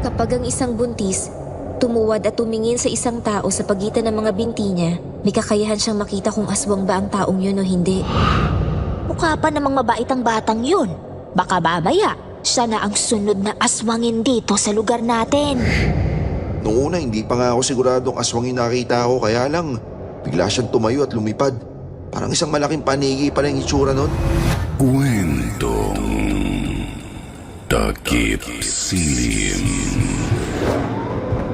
Kapag ang isang buntis, tumuwad at tumingin sa isang tao sa pagitan ng mga binti niya, may kakayahan siyang makita kung aswang ba ang taong yun o hindi. Mukha pa namang mabait ang batang yun. Baka mamaya, siya na ang sunod na aswangin dito sa lugar natin. Noong una, hindi pa nga ako siguradong aswangin nakita ko, kaya lang bigla siyang tumayo at lumipad. Parang isang malaking panigi pa lang itsura nun. Kwentong Takip Silim.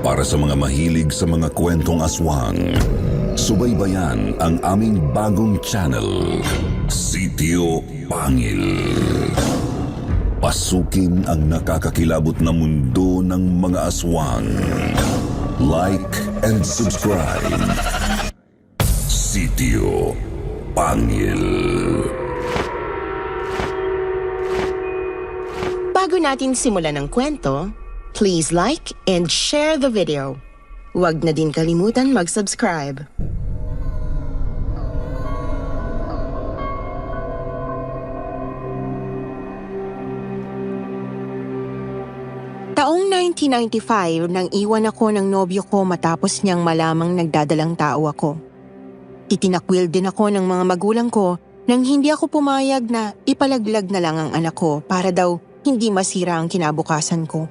Para sa mga mahilig sa mga kwentong aswang, subaybayan ang aming bagong channel, Sitio Pangil. Pasukin ang nakakakilabot na mundo ng mga aswang. Like and subscribe. Sitio Pangil. Bago natin simulan ang kwento, please like and share the video. Huwag na din kalimutan mag-subscribe. Taong 1995 nang iwan ako ng nobyo ko matapos niyang malamang nagdadalang tao ako. Itinakwil din ako ng mga magulang ko nang hindi ako pumayag na ipalaglag na lang ang anak ko para daw hindi masira ang kinabukasan ko.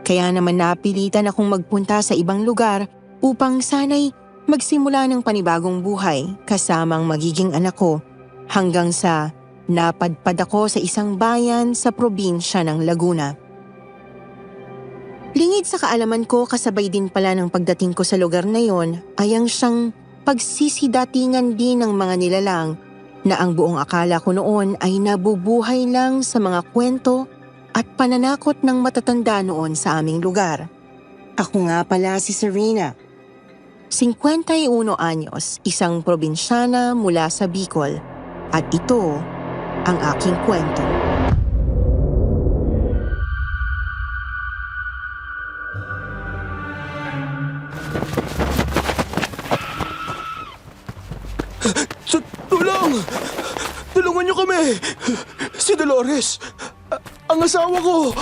Kaya naman napilitan akong magpunta sa ibang lugar upang sana'y magsimula ng panibagong buhay kasamang magiging anak ko hanggang sa napadpad ako sa isang bayan sa probinsya ng Laguna. Lingid sa kaalaman ko kasabay din pala ng pagdating ko sa lugar na yon ay ang siyang pagsisidatingan din ng mga nilalang na ang buong akala ko noon ay nabubuhay lang sa mga kwento at pananakot ng matatanda noon sa aming lugar. Ako nga pala si Serena. 51 anyos, isang probinsyana mula sa Bicol. At ito ang aking kwento. Tulong! Tulungan niyo kami! Si Dolores! Ang asawa ko!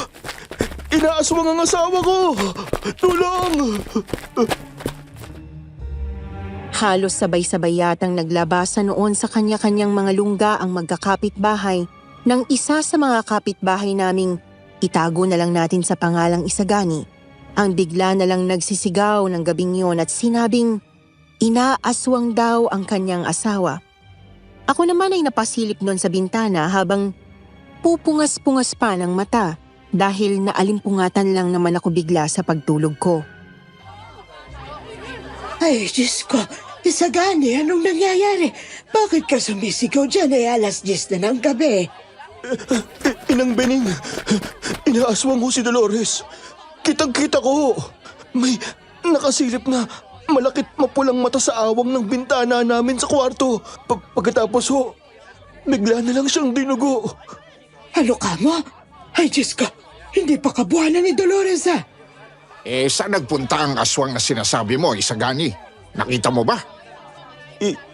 Inaaswang ang asawa ko! Tulong! Halos sabay-sabay yatang naglabasa noon sa kanya-kanyang mga lungga ang magkakapitbahay nang isa sa mga kapitbahay naming itago na lang natin sa pangalang Isagani. Ang bigla na lang nagsisigaw ng gabing yon at sinabing inaaswang daw ang kanyang asawa. Ako naman ay napasilip noon sa bintana habang pupungas-pungas pa ng mata dahil naalimpungatan lang naman ako bigla sa pagtulog ko. Ay, Diyos ko! Isagani, anong nangyayari? Bakit ka sumisigaw dyan alas 10 na ng gabi? Inang Bening, inaaswang ho si Dolores. Kitang-kita ko. May nakasilip na malakit mapulang mata sa awang ng bintana namin sa kwarto. Pagkatapos ho, bigla na lang siyang dinugo. Ano ka mo? Ay, Diyos ko! Hindi pa kabuhanan ni Dolores, ah! Saan nagpunta ang aswang na sinasabi mo, Isagani? Nakita mo ba?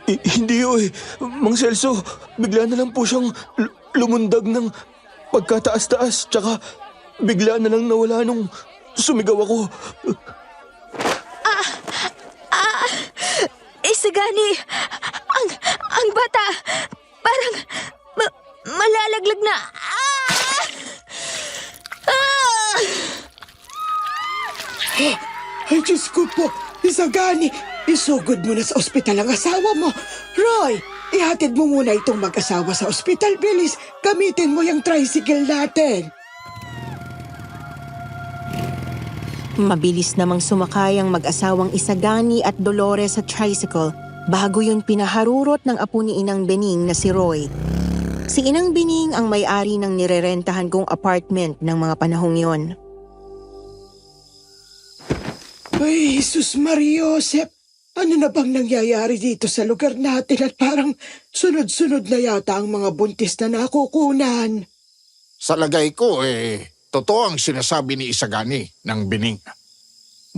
Hindi ho eh. Mang Celso, bigla na lang po siyang lumundag ng pagkataas-taas. Tsaka bigla na lang nawala nung sumigaw ako. Isagani! Ang bata! Parang malalaglag na! Ay, Diyos ko po! Isagani! Isugod mo na sa ospital ang asawa mo! Roy! Ihatid mo muna itong mag-asawa sa ospital, bilis! Gamitin mo yung tricycle natin! Mabilis namang sumakay ang mag-asawang Isagani at Dolores sa tricycle bago yun pinaharurot ng apo ni Inang Bening na si Roy. Si Inang Bening ang may-ari ng nirerentahan kong apartment ng mga panahong yon. Ay, Jesus Mariosep! Ano na bang nangyayari dito sa lugar natin at parang sunod-sunod na yata ang mga buntis na nakukunan? Sa lagay ko, totoo ang sinasabi ni Isagani ng Bening.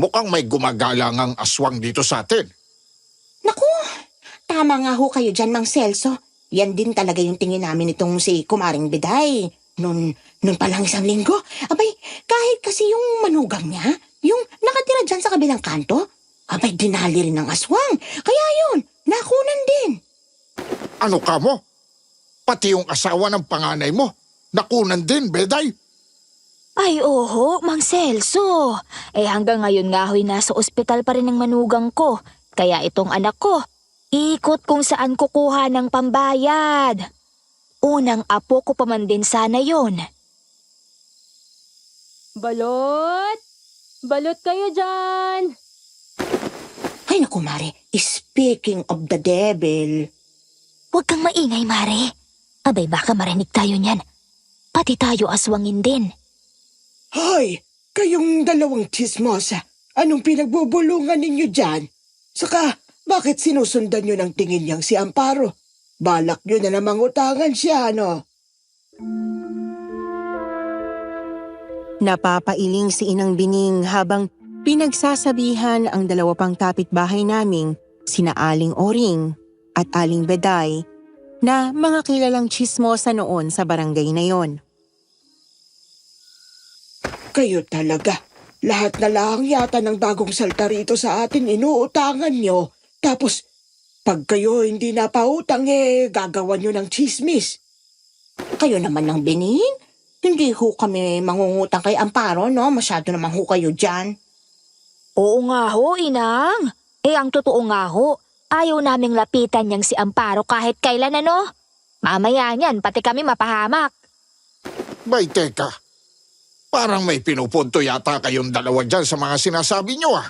Mukhang may gumagalangang aswang dito sa atin. Naku, tama nga ho kayo dyan, Mang Celso. Yan din talaga yung tingin namin itong si Kumaring Biday. Noon pa lang 1 linggo, abay, kahit kasi yung manugang niya, yung nakatira dyan sa kabilang kanto, abay dinali rin ng aswang. Kaya yun, nakunan din. Ano ka mo? Pati yung asawa ng panganay mo, nakunan din, Beday. Ay, oho, Mang Celso. Hanggang ngayon nga ho'y nasa ospital pa rin ang manugang ko. Kaya itong anak ko, ikot kung saan kukuha ng pambayad. Unang apo ko pa man din sana yon. Balot! Balot kayo dyan! Ay naku, Mare, speaking of the devil, Huwag kang maingay, Mare. Abay, baka marinig tayo niyan. Pati tayo aswangin din. hoy, kayong dalawang chismosa, anong pinagbubulungan ninyo dyan? Saka, bakit sinusundan nyo ng tingin niyang si Amparo? Balak nyo na namang utangan siya, ano? Napapailing si Inang Bining habang pinagsasabihan ang dalawa pang kapitbahay naming sina Aling Oring at Aling Beday na mga kilalang chismosa noon sa barangay na yon. Kayo talaga. Lahat na lang yata ng bagong salta rito sa atin inuutangan nyo. Tapos, pag kayo hindi napautang gagawan nyo ng chismis. Kayo naman ng Bening? Hindi ho kami mangungutang kay Amparo, no? Masyado naman ho kayo dyan. Oo nga ho, Inang. Ang totoo nga ho, ayaw naming lapitan niyang si Amparo kahit kailan ano. Mamaya niyan, pati kami mapahamak. Bay, teka. Parang may pinupunto yata kayong dalawa dyan sa mga sinasabi nyo ah.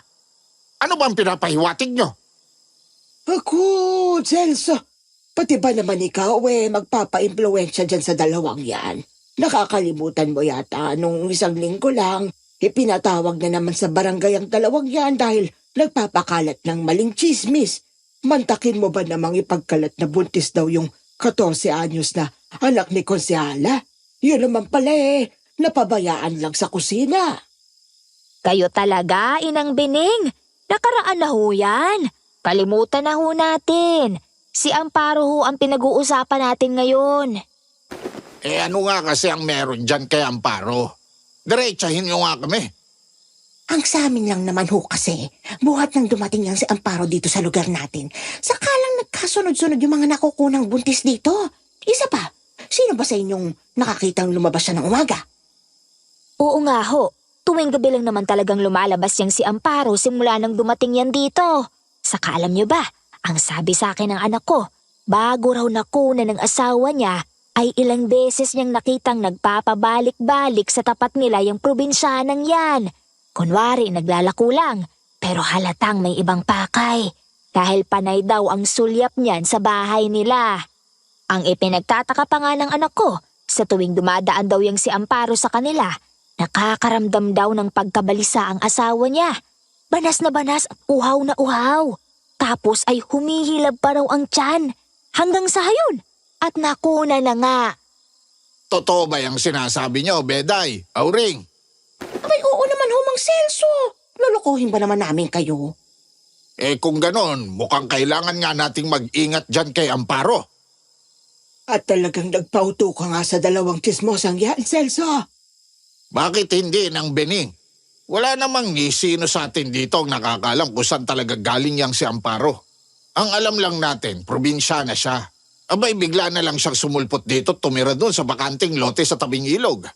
Ano bang pinapahiwatig nyo? Ako, Celso. Pati ba naman ikaw magpapa-impluensya dyan sa dalawang yan? Nakakalimutan mo yata nung isang linggo lang, ipinatawag na naman sa barangay ang dalawang yan dahil nagpapakalat ng maling chismis. Mantakin mo ba namang ipagkalat na buntis daw yung 14 anyos na anak ni Konsehala? Yun naman pala napabayaan lang sa kusina. Kayo talaga, Inang Bining. Nakaraan na ho yan. Kalimutan na ho natin. Si Amparo ho ang pinag-uusapan natin ngayon. Ano nga kasi ang meron dyan kay Amparo? Diretsahin nyo nga kami. Ang sa amin lang naman ho kasi, buhat nang dumating yan si Amparo dito sa lugar natin, sakalang nagkasunod-sunod yung mga nakukunang buntis dito. Isa pa, sino ba sa inyong nakakitang lumabas siya ng umaga? Oo nga ho. Tuwing gabi lang naman talagang lumalabas yang si Amparo simula nang dumating yan dito. Saka alam niyo ba, ang sabi sa akin ng anak ko, bago raw nakuna ng asawa niya, ay ilang beses niyang nakitang nagpapabalik-balik sa tapat nila yung probinsyanang yan. Kunwari naglalako lang, pero halatang may ibang pakay. Dahil panay daw ang sulyap niyan sa bahay nila. Ang ipinagtataka pa nga ng anak ko, sa tuwing dumadaan daw yung si Amparo sa kanila, nakakaramdam daw ng pagkabalisa ang asawa niya. Banas na banas at uhaw na uhaw. Tapos ay humihilab pa raw ang tiyan. Hanggang sa hayon. At nakuna na nga. Totoo ba yung sinasabi nyo, Beday? Auring? Abay, oo naman ho, Mang Celso. Lulukuhin ba naman namin kayo? Kung ganon, mukhang kailangan nga nating mag-ingat dyan kay Amparo. At talagang nagpauto ka nga sa dalawang chismosang yan, Celso. Bakit hindi ng Bening? Wala namang ni sino sa atin dito ang nakakalam kung saan talaga galing yang si Amparo. Ang alam lang natin, probinsya na siya. Abay, bigla na lang siyang sumulpot dito at tumira doon sa bakanting lote sa tabing ilog.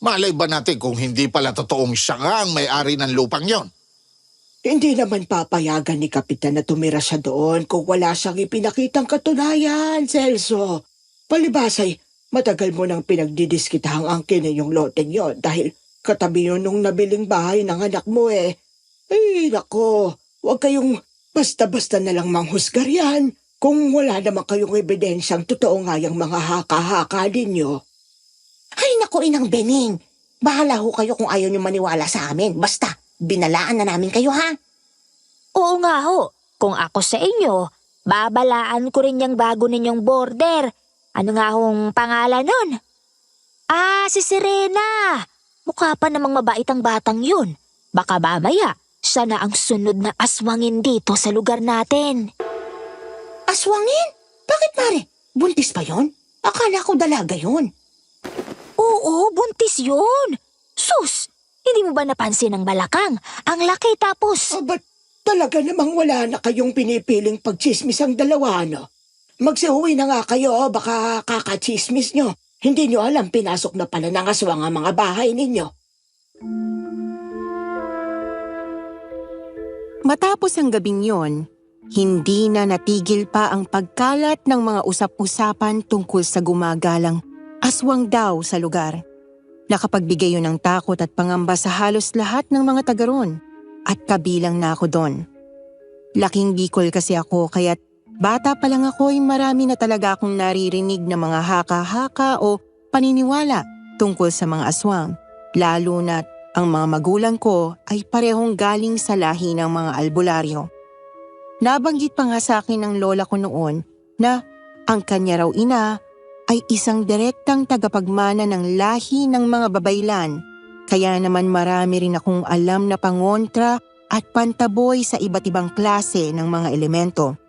Malay ba natin kung hindi pala totoong siya nga ang may-ari ng lupang yon? Hindi naman papayagan ni Kapitan na tumira siya doon kung wala siyang ipinakitang katunayan, Celso. Palibasay, matagal mo nang pinagdidiskitahang angkin yung loteng yon dahil katabi yun nung nabiling bahay ng anak mo Ay, nako, huwag kayong basta-basta na lang manghusgar yan kung wala naman kayong ebidensyang totoo nga yung mga haka-haka ninyo. Ay, nako, Inang Bening. Bahala ho kayo kung ayaw niyo maniwala sa amin. Basta, binalaan na namin kayo, ha? Oo nga ho. Kung ako sa inyo, babalaan ko rin yung bago ninyong border. Ano nga hong pangalan nun? Si Serena. Mukha pa namang mabait ang batang yun. Baka mamaya, siya na ang sunod na aswangin dito sa lugar natin. Aswangin? Bakit, Mare? Buntis pa yon? Akala ko dalaga yon. Oo, buntis yun. Sus, hindi nyo ba napansin ang balakang? Ang laki tapos... Ba't talaga namang wala na kayong pinipiling pagchismis ang dalawa, no? Magsiuwi na nga kayo, baka kakachismis nyo. Hindi nyo alam, pinasok na pala ng aswang ang mga bahay ninyo. Matapos ang gabing yon, hindi na natigil pa ang pagkalat ng mga usap-usapan tungkol sa gumagalang aswang daw sa lugar. Nakapagbigay yun ng takot at pangamba sa halos lahat ng mga taga ron at kabilang na ako doon. Laking Bicol kasi ako kaya't bata pa lang ako ay marami na talaga akong naririnig na mga haka-haka o paniniwala tungkol sa mga aswang, lalo na't ang mga magulang ko ay parehong galing sa lahi ng mga albularyo. Nabanggit pa nga sa akin ng lola ko noon na ang kanya raw ina ay isang direktang tagapagmana ng lahi ng mga babaylan. Kaya naman marami rin akong alam na pangontra at pantaboy sa iba't ibang klase ng mga elemento.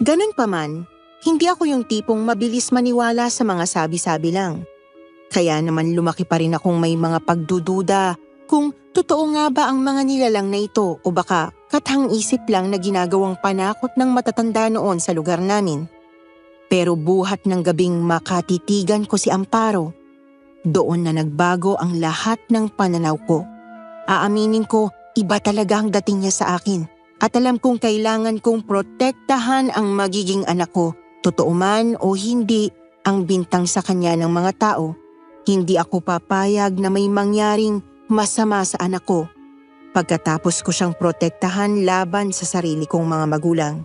Ganun pa man, hindi ako yung tipong mabilis maniwala sa mga sabi-sabi lang. Kaya naman lumaki pa rin akong may mga pagdududa kung totoo nga ba ang mga nilalang na ito o baka kathang-isip lang na ginagawang panakot ng matatanda noon sa lugar namin. Pero buhat ng gabing makatitigan ko si Amparo, doon na nagbago ang lahat ng pananaw ko. Aaminin ko, iba talaga ang dating niya sa akin at alam kong kailangan kong protektahan ang magiging anak ko, totoo man o hindi ang bintang sa kanya ng mga tao. Hindi ako papayag na may mangyaring masama sa anak ko pagkatapos ko siyang protektahan laban sa sarili kong mga magulang.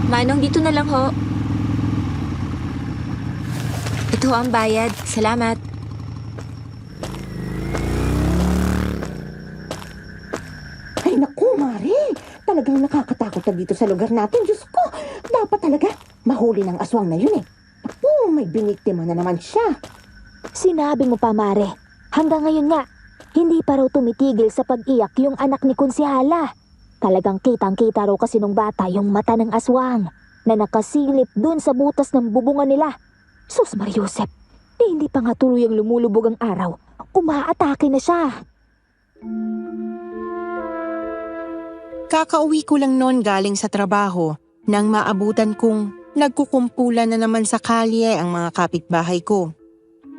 Manong, dito na lang ho. Ito ho ang bayad. Salamat. Ay naku, Mari! Talagang nakakatakot na dito sa lugar natin. Diyos ko, dapat talaga mahuli ng aswang na yun eh. Naku, may biniktima na naman siya. Sinabi mo pa, Mare. Hanggang ngayon nga, hindi pa raw tumitigil sa pag-iyak yung anak ni Konsehala. Talagang kitang-kita raw kasi nung bata yung mata ng aswang na nakasilip dun sa butas ng bubungan nila. Sus Mariusep, hindi pa nga tuloy ang lumulubog ang araw. Umaatake na siya. Kakauwi ko lang noon galing sa trabaho nang maabutan kong nagkukumpulan na naman sa kalye ang mga kapitbahay ko.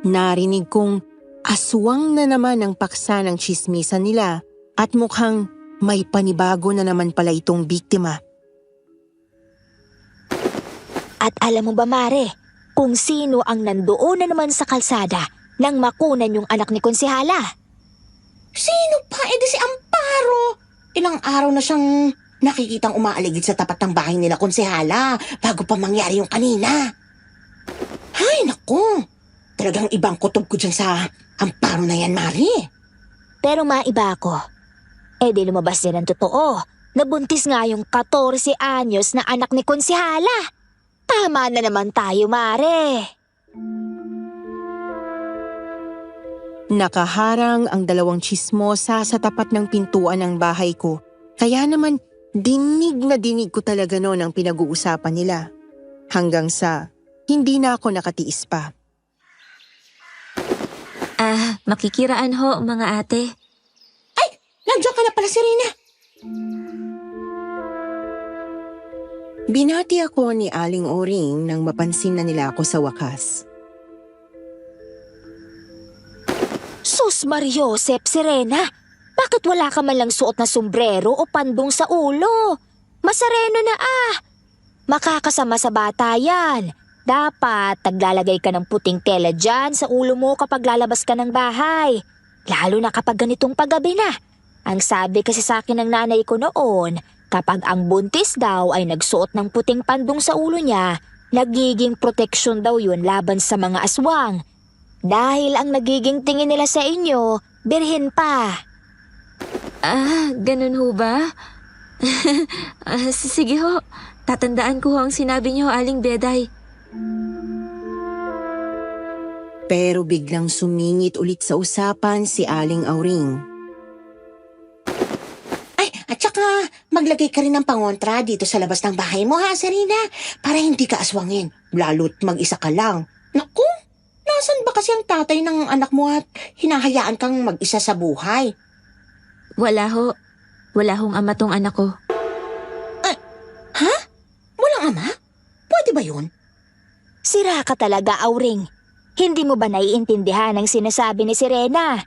Narinig kong aswang na naman ang paksa ng tsismisan nila at mukhang may panibago na naman pala itong biktima. At alam mo ba, Mare, kung sino ang nandoon na naman sa kalsada nang makunan yung anak ni Konsehala? Sino pa? Eh di si Amparo! Ilang araw na siyang nakikitang umaaligid sa tapat ng bahay nila Konsehala bago pa mangyari yung kanina. Ay, naku! Talagang ibang kutob ko dyan sa Amparo na yan, Mari. Pero maiba ako. Eh di lumabas din ang totoo. Nabuntis nga yung 14 anyos na anak ni Konsehala. Tama na naman tayo, Mare. Nakaharang ang dalawang tsismosa sa tapat ng pintuan ng bahay ko. Kaya naman dinig na dinig ko talaga noon ang pinag-uusapan nila. Hanggang sa hindi na ako nakatiis pa. Makikiraan ho, mga ate. Nandiyan ka na pala, Serena. Binati ako ni Aling Oring nang mapansin na nila ako sa wakas. Sus Mariosep, Serena, bakit wala ka man lang suot na sombrero o pandong sa ulo? Masareno na Makakasama sa bata yan. Dapat naglalagay ka ng puting tela dyan sa ulo mo kapag lalabas ka ng bahay. Lalo na kapag ganitong paggabi na. Ang sabi kasi sa akin ng nanay ko noon, kapag ang buntis daw ay nagsuot ng puting pandong sa ulo niya, nagiging proteksyon daw yun laban sa mga aswang. Dahil ang nagiging tingin nila sa inyo, birhen pa. Ganun ho ba? Sige ho, tatandaan ko ho ang sinabi niyo, Aling Beday. Pero biglang sumingit ulit sa usapan si Aling Auring. At saka, maglagay ka rin ng pangontra dito sa labas ng bahay mo, ha, Serena? Para hindi ka aswangin, lalo't mag-isa ka lang. Naku, Nasaan ba kasi ang tatay ng anak mo at hinahayaan kang mag-isa sa buhay? Wala ho. Wala hong ama tong anak ko. Ha? Walang ama? Pwede ba yun? Sira ka talaga, Auring. Hindi mo ba naiintindihan ang sinasabi ni Sirena?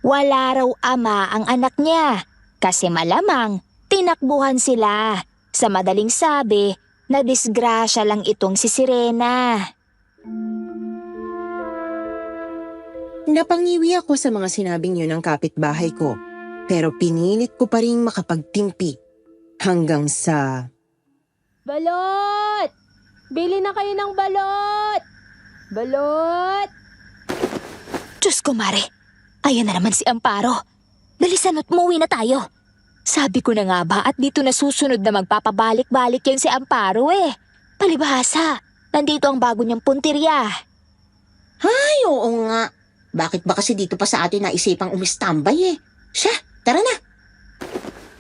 Wala raw ama ang anak niya. Kasi malamang, tinakbuhan sila. Sa madaling sabi, na disgrasya lang itong si Sirena. Napangiwi ako sa mga sinabing yun ng kapitbahay ko, pero pinilit ko pa rin makapagtimpi hanggang sa... Balot! Bili na kayo ng balot! Balot! Diyos ko, Mare. Ayan na naman si Amparo. Dalisan at umuwi na tayo. Sabi ko na nga ba at dito na susunod na magpapabalik-balik yan si Amparo eh. Palibhasa, nandito ang bago niyang puntirya. Ay, oo nga. Bakit ba kasi dito pa sa atin naisipang umistambay eh? Siya, tara na.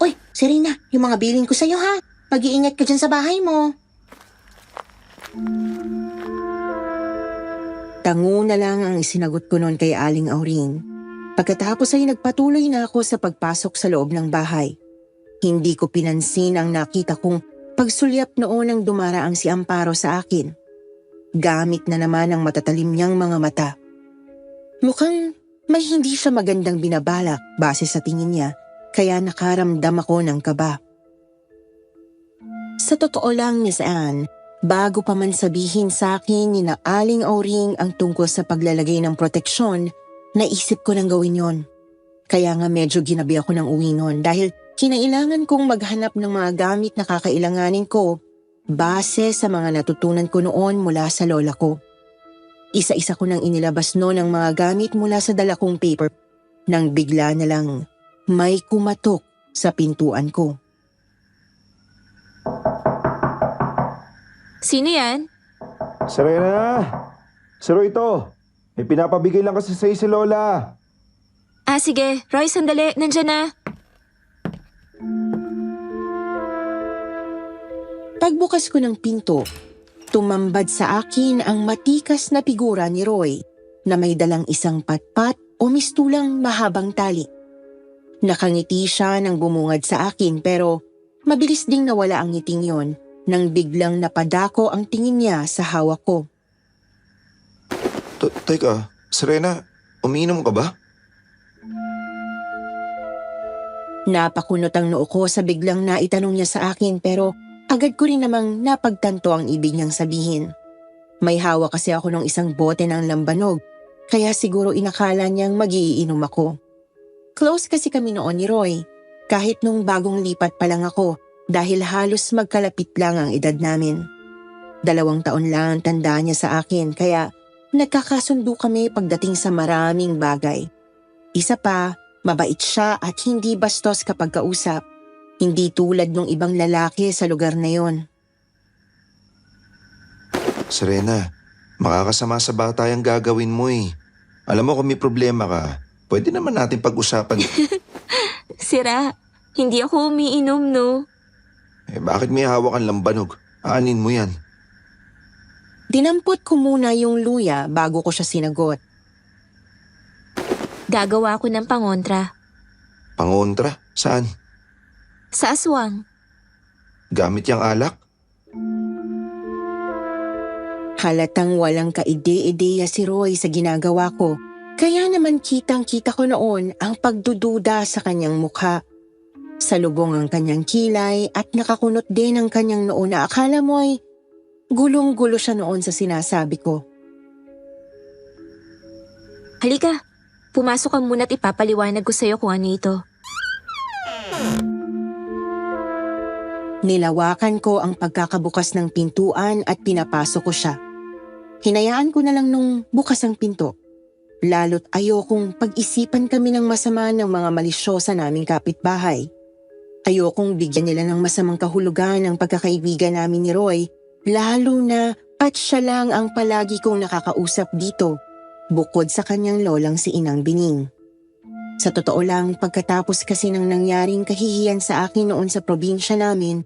Uy, Serena, yung mga bilin ko sa'yo ha. Mag-iingat ka dyan sa bahay mo. Tango na lang ang isinagot ko noon kay Aling Auring. Pagkatapos ay nagpatuloy na ako sa pagpasok sa loob ng bahay. Hindi ko pinansin ang nakita kong pagsulyap noon ng dumaraang si Amparo sa akin. Gamit na naman ang matatalim niyang mga mata. Mukhang may hindi siya magandang binabalak base sa tingin niya, kaya nakaramdam ako ng kaba. Sa totoo lang, Miss Anne, bago pa man sabihin sa akin ni na Aling Auring ang tungkol sa paglalagay ng proteksyon, naisip ko nang gawin yon. Kaya nga medyo ginabi ako ng uwi noon dahil kinailangan kong maghanap ng mga gamit na kakailanganin ko base sa mga natutunan ko noon mula sa lola ko. Isa-isa ko nang inilabas noon ang mga gamit mula sa dala kong paper nang bigla na lang may kumatok sa pintuan ko. Sino yan? Serena! Siro ito! May pinapabigay lang kasi sa'yo si Lola. Ah, sige. Roy, sandali. Nandyan na. Pagbukas ko ng pinto, tumambad sa akin ang matikas na figura ni Roy na may dalang isang patpat o mistulang mahabang tali. Nakangiti siya nang bumungad sa akin pero mabilis ding nawala ang ngiting yon nang biglang napadako ang tingin niya sa hawak ko. Teka, Serena, umiinom ka ba? Napakunot ang noo ko sa biglang naitanong niya sa akin pero agad ko rin namang napagtanto ang ibig niyang sabihin. May hawak kasi ako ng isang bote ng lambanog, kaya siguro inakala niyang magiiinom ako. Close kasi kami noon ni Roy, kahit nung bagong lipat pa lang ako dahil halos magkalapit lang ang edad namin. 2 taon lang ang tanda niya sa akin kaya nagkakasundo kami pagdating sa maraming bagay. Isa pa, mabait siya at hindi bastos kapag kausap. Hindi tulad ng ibang lalaki sa lugar na yon. Serena, makakasama sa bata yung gagawin mo eh. Alam mo kung may problema ka, pwede naman natin pag-usapan. Sira, hindi ako umiinom, no? Bakit may hawak ang lambanog? Aanin mo yan. Dinampot ko muna yung luya bago ko siya sinagot. Gagawa ko ng pangontra. Pangontra? Saan? Sa aswang. Gamit yung alak? Halatang walang kaide-ideya si Roy sa ginagawa ko. Kaya naman kitang-kita ko noon ang pagdududa sa kanyang mukha. Salubong ang kanyang kilay at nakakunot din ang kanyang noo na akala mo ay gulong-gulo siya noon sa sinasabi ko. Halika, pumasok ka muna at ipapaliwanag ko sa'yo kung ano ito. Nilawakan ko ang pagkakabukas ng pintuan at pinapasok ko siya. Hinayaan ko na lang nung bukas ang pinto. Lalo't ayokong pag-isipan kami ng masama ng mga malisyosa naming kapitbahay. Ayokong bigyan nila ng masamang kahulugan ang pagkakaibigan namin ni Roy, lalo na at siya lang ang palagi kong nakakausap dito, bukod sa kanyang lolang si Inang Bining. Sa totoo lang, pagkatapos kasi ng nangyaring kahihiyan sa akin noon sa probinsya namin,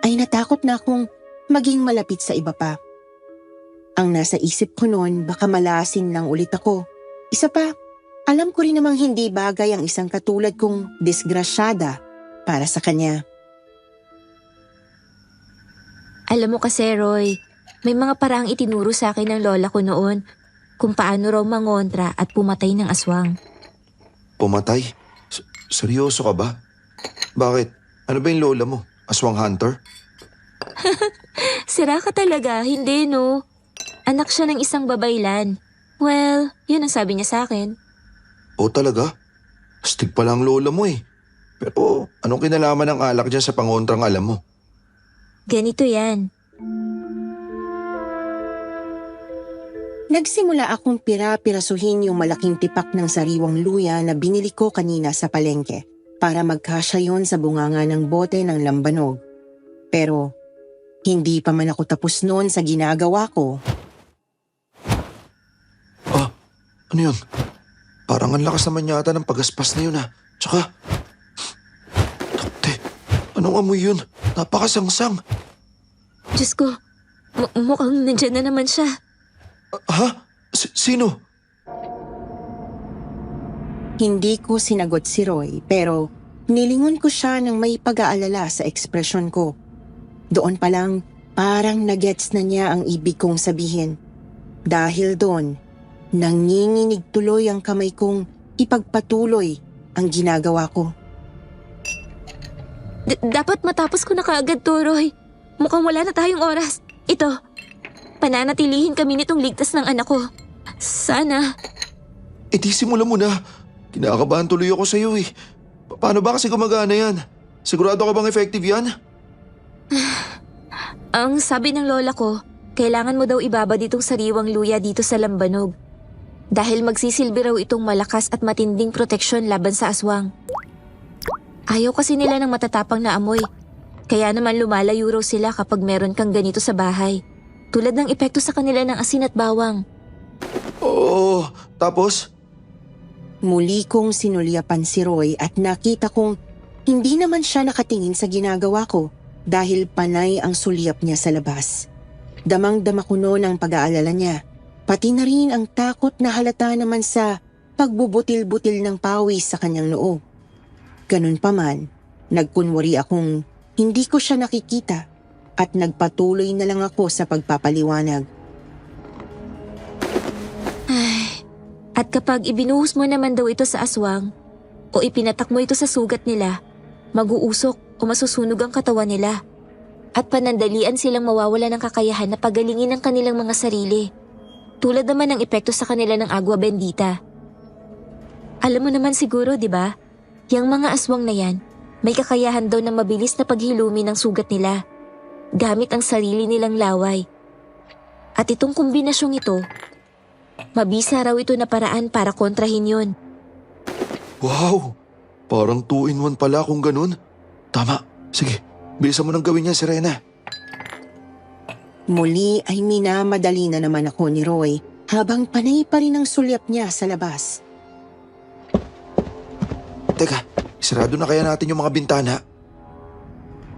ay natakot na akong maging malapit sa iba pa. Ang nasa isip ko noon, baka malasin lang ulit ako. Isa pa, alam ko rin namang hindi bagay ang isang katulad kong disgrasyada para sa kanya. Alam mo kasi, Roy, may mga paraang itinuro sa akin ng lola ko noon kung paano raw mangontra at pumatay ng aswang. Pumatay? Seryoso ka ba? Bakit? Ano ba yung lola mo? Aswang hunter? Sira ka talaga, hindi no? Anak siya ng isang babaylan. Well, yun ang sabi niya sa akin. O talaga? Astig pala ang lola mo eh. Pero anong kinalaman ng alak dyan sa pangontrang alam mo? Ganito yan. Nagsimula akong pira-pirasuhin yung malaking tipak ng sariwang luya na binili ko kanina sa palengke para magkasya yon sa bunganga ng bote ng lambanog. Pero hindi pa man ako tapos noon sa ginagawa ko. Ano yun? Parang ang lakas naman yata ng pagaspas na yun ha. Tsaka, takte, anong amoy yun? Napakasangsang. Diyos ko, mukhang nandyan na naman siya. Ha? Sino? Hindi ko sinagot si Roy pero nilingon ko siya ng may pag-aalala sa ekspresyon ko. Doon pa lang parang nagets na niya ang ibig kong sabihin. Dahil doon, nanginginig tuloy ang kamay kong ipagpatuloy ang ginagawa ko. Dapat matapos ko na kaagad to, Roy. Mukhang wala na tayong oras. Ito, pananatilihin kami nitong ligtas ng anak ko. Sana. E di simulan mo na. Kinakabahan tuloy ako sa'yo eh. Paano ba kasi gumagana yan? Sigurado ka bang effective yan? Ang sabi ng lola ko, kailangan mo daw ibaba ditong sariwang luya dito sa lambanog. Dahil magsisilbi raw itong malakas at matinding proteksyon laban sa aswang. Ayaw kasi nila ng matatapang na amoy. Kaya naman lumalayo raw sila kapag meron kang ganito sa bahay. Tulad ng epekto sa kanila ng asin at bawang. Oo, tapos? Muli kong sinulyapan si Roy at nakita kong hindi naman siya nakatingin sa ginagawa ko dahil panay ang sulyap niya sa labas. Damang-dama ko noon ang pag-aalala niya. Pati na rin ang takot na halata naman sa pagbubutil-butil ng pawis sa kanyang noo. Ganun pa man, nagkunwari akong hindi ko siya nakikita at nagpatuloy na lang ako sa pagpapaliwanag. At kapag ibinuhos mo naman daw ito sa aswang o ipinatak mo ito sa sugat nila, mag-uusok o masusunog ang katawan nila. At panandalian silang mawawala ng kakayahan na pagalingin ang kanilang mga sarili. Tulad naman ng epekto sa kanila ng agwa bendita. Alam mo naman siguro, di ba? Yang mga aswang na yan, may kakayahan daw na mabilis na paghilumi ng sugat nila gamit ang sarili nilang laway. At itong kombinasyong ito, mabisa raw ito na paraan para kontrahin yun. Wow! Parang 2-in-1 pala kung ganun. Tama. Sige, bilisan mo nang gawin yan, Serena. Muli ay minamadali na naman ako ni Roy habang panay pa rin ang sulyap niya sa labas. Teka, sarado na kaya natin yung mga bintana?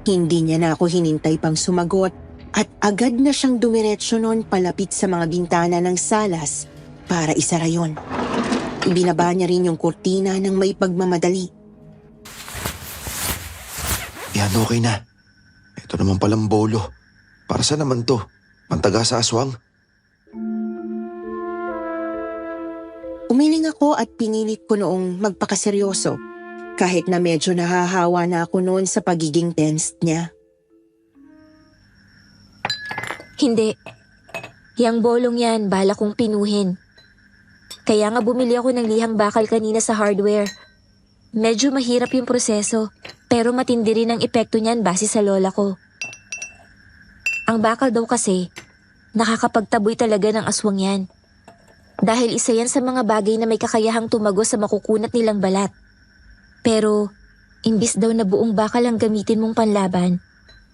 Hindi niya na ako hinintay pang sumagot at agad na siyang dumiretso noon palapit sa mga bintana ng salas para isara yon. Ibinaba niya rin yung kurtina ng may pagmamadali. Yan, okay na. Ito naman palang bolo. Para saan naman to? Pantaga sa aswang? Umiling ako at pinilit ko noong magpakaseryoso kahit na medyo nahahawa na ako noon sa pagiging tensed niya. Hindi. Yang bolong yan, bala kong pinuhin. Kaya nga bumili ako ng lihang bakal kanina sa hardware. Medyo mahirap yung proseso, pero matindi rin ang epekto niyan base sa lola ko. Ang bakal daw kasi, nakakapagtaboy talaga ng aswang yan. Dahil isa yan sa mga bagay na may kakayahang tumagos sa makukunat nilang balat. Pero, imbis daw na buong bakal ang gamitin mong panlaban,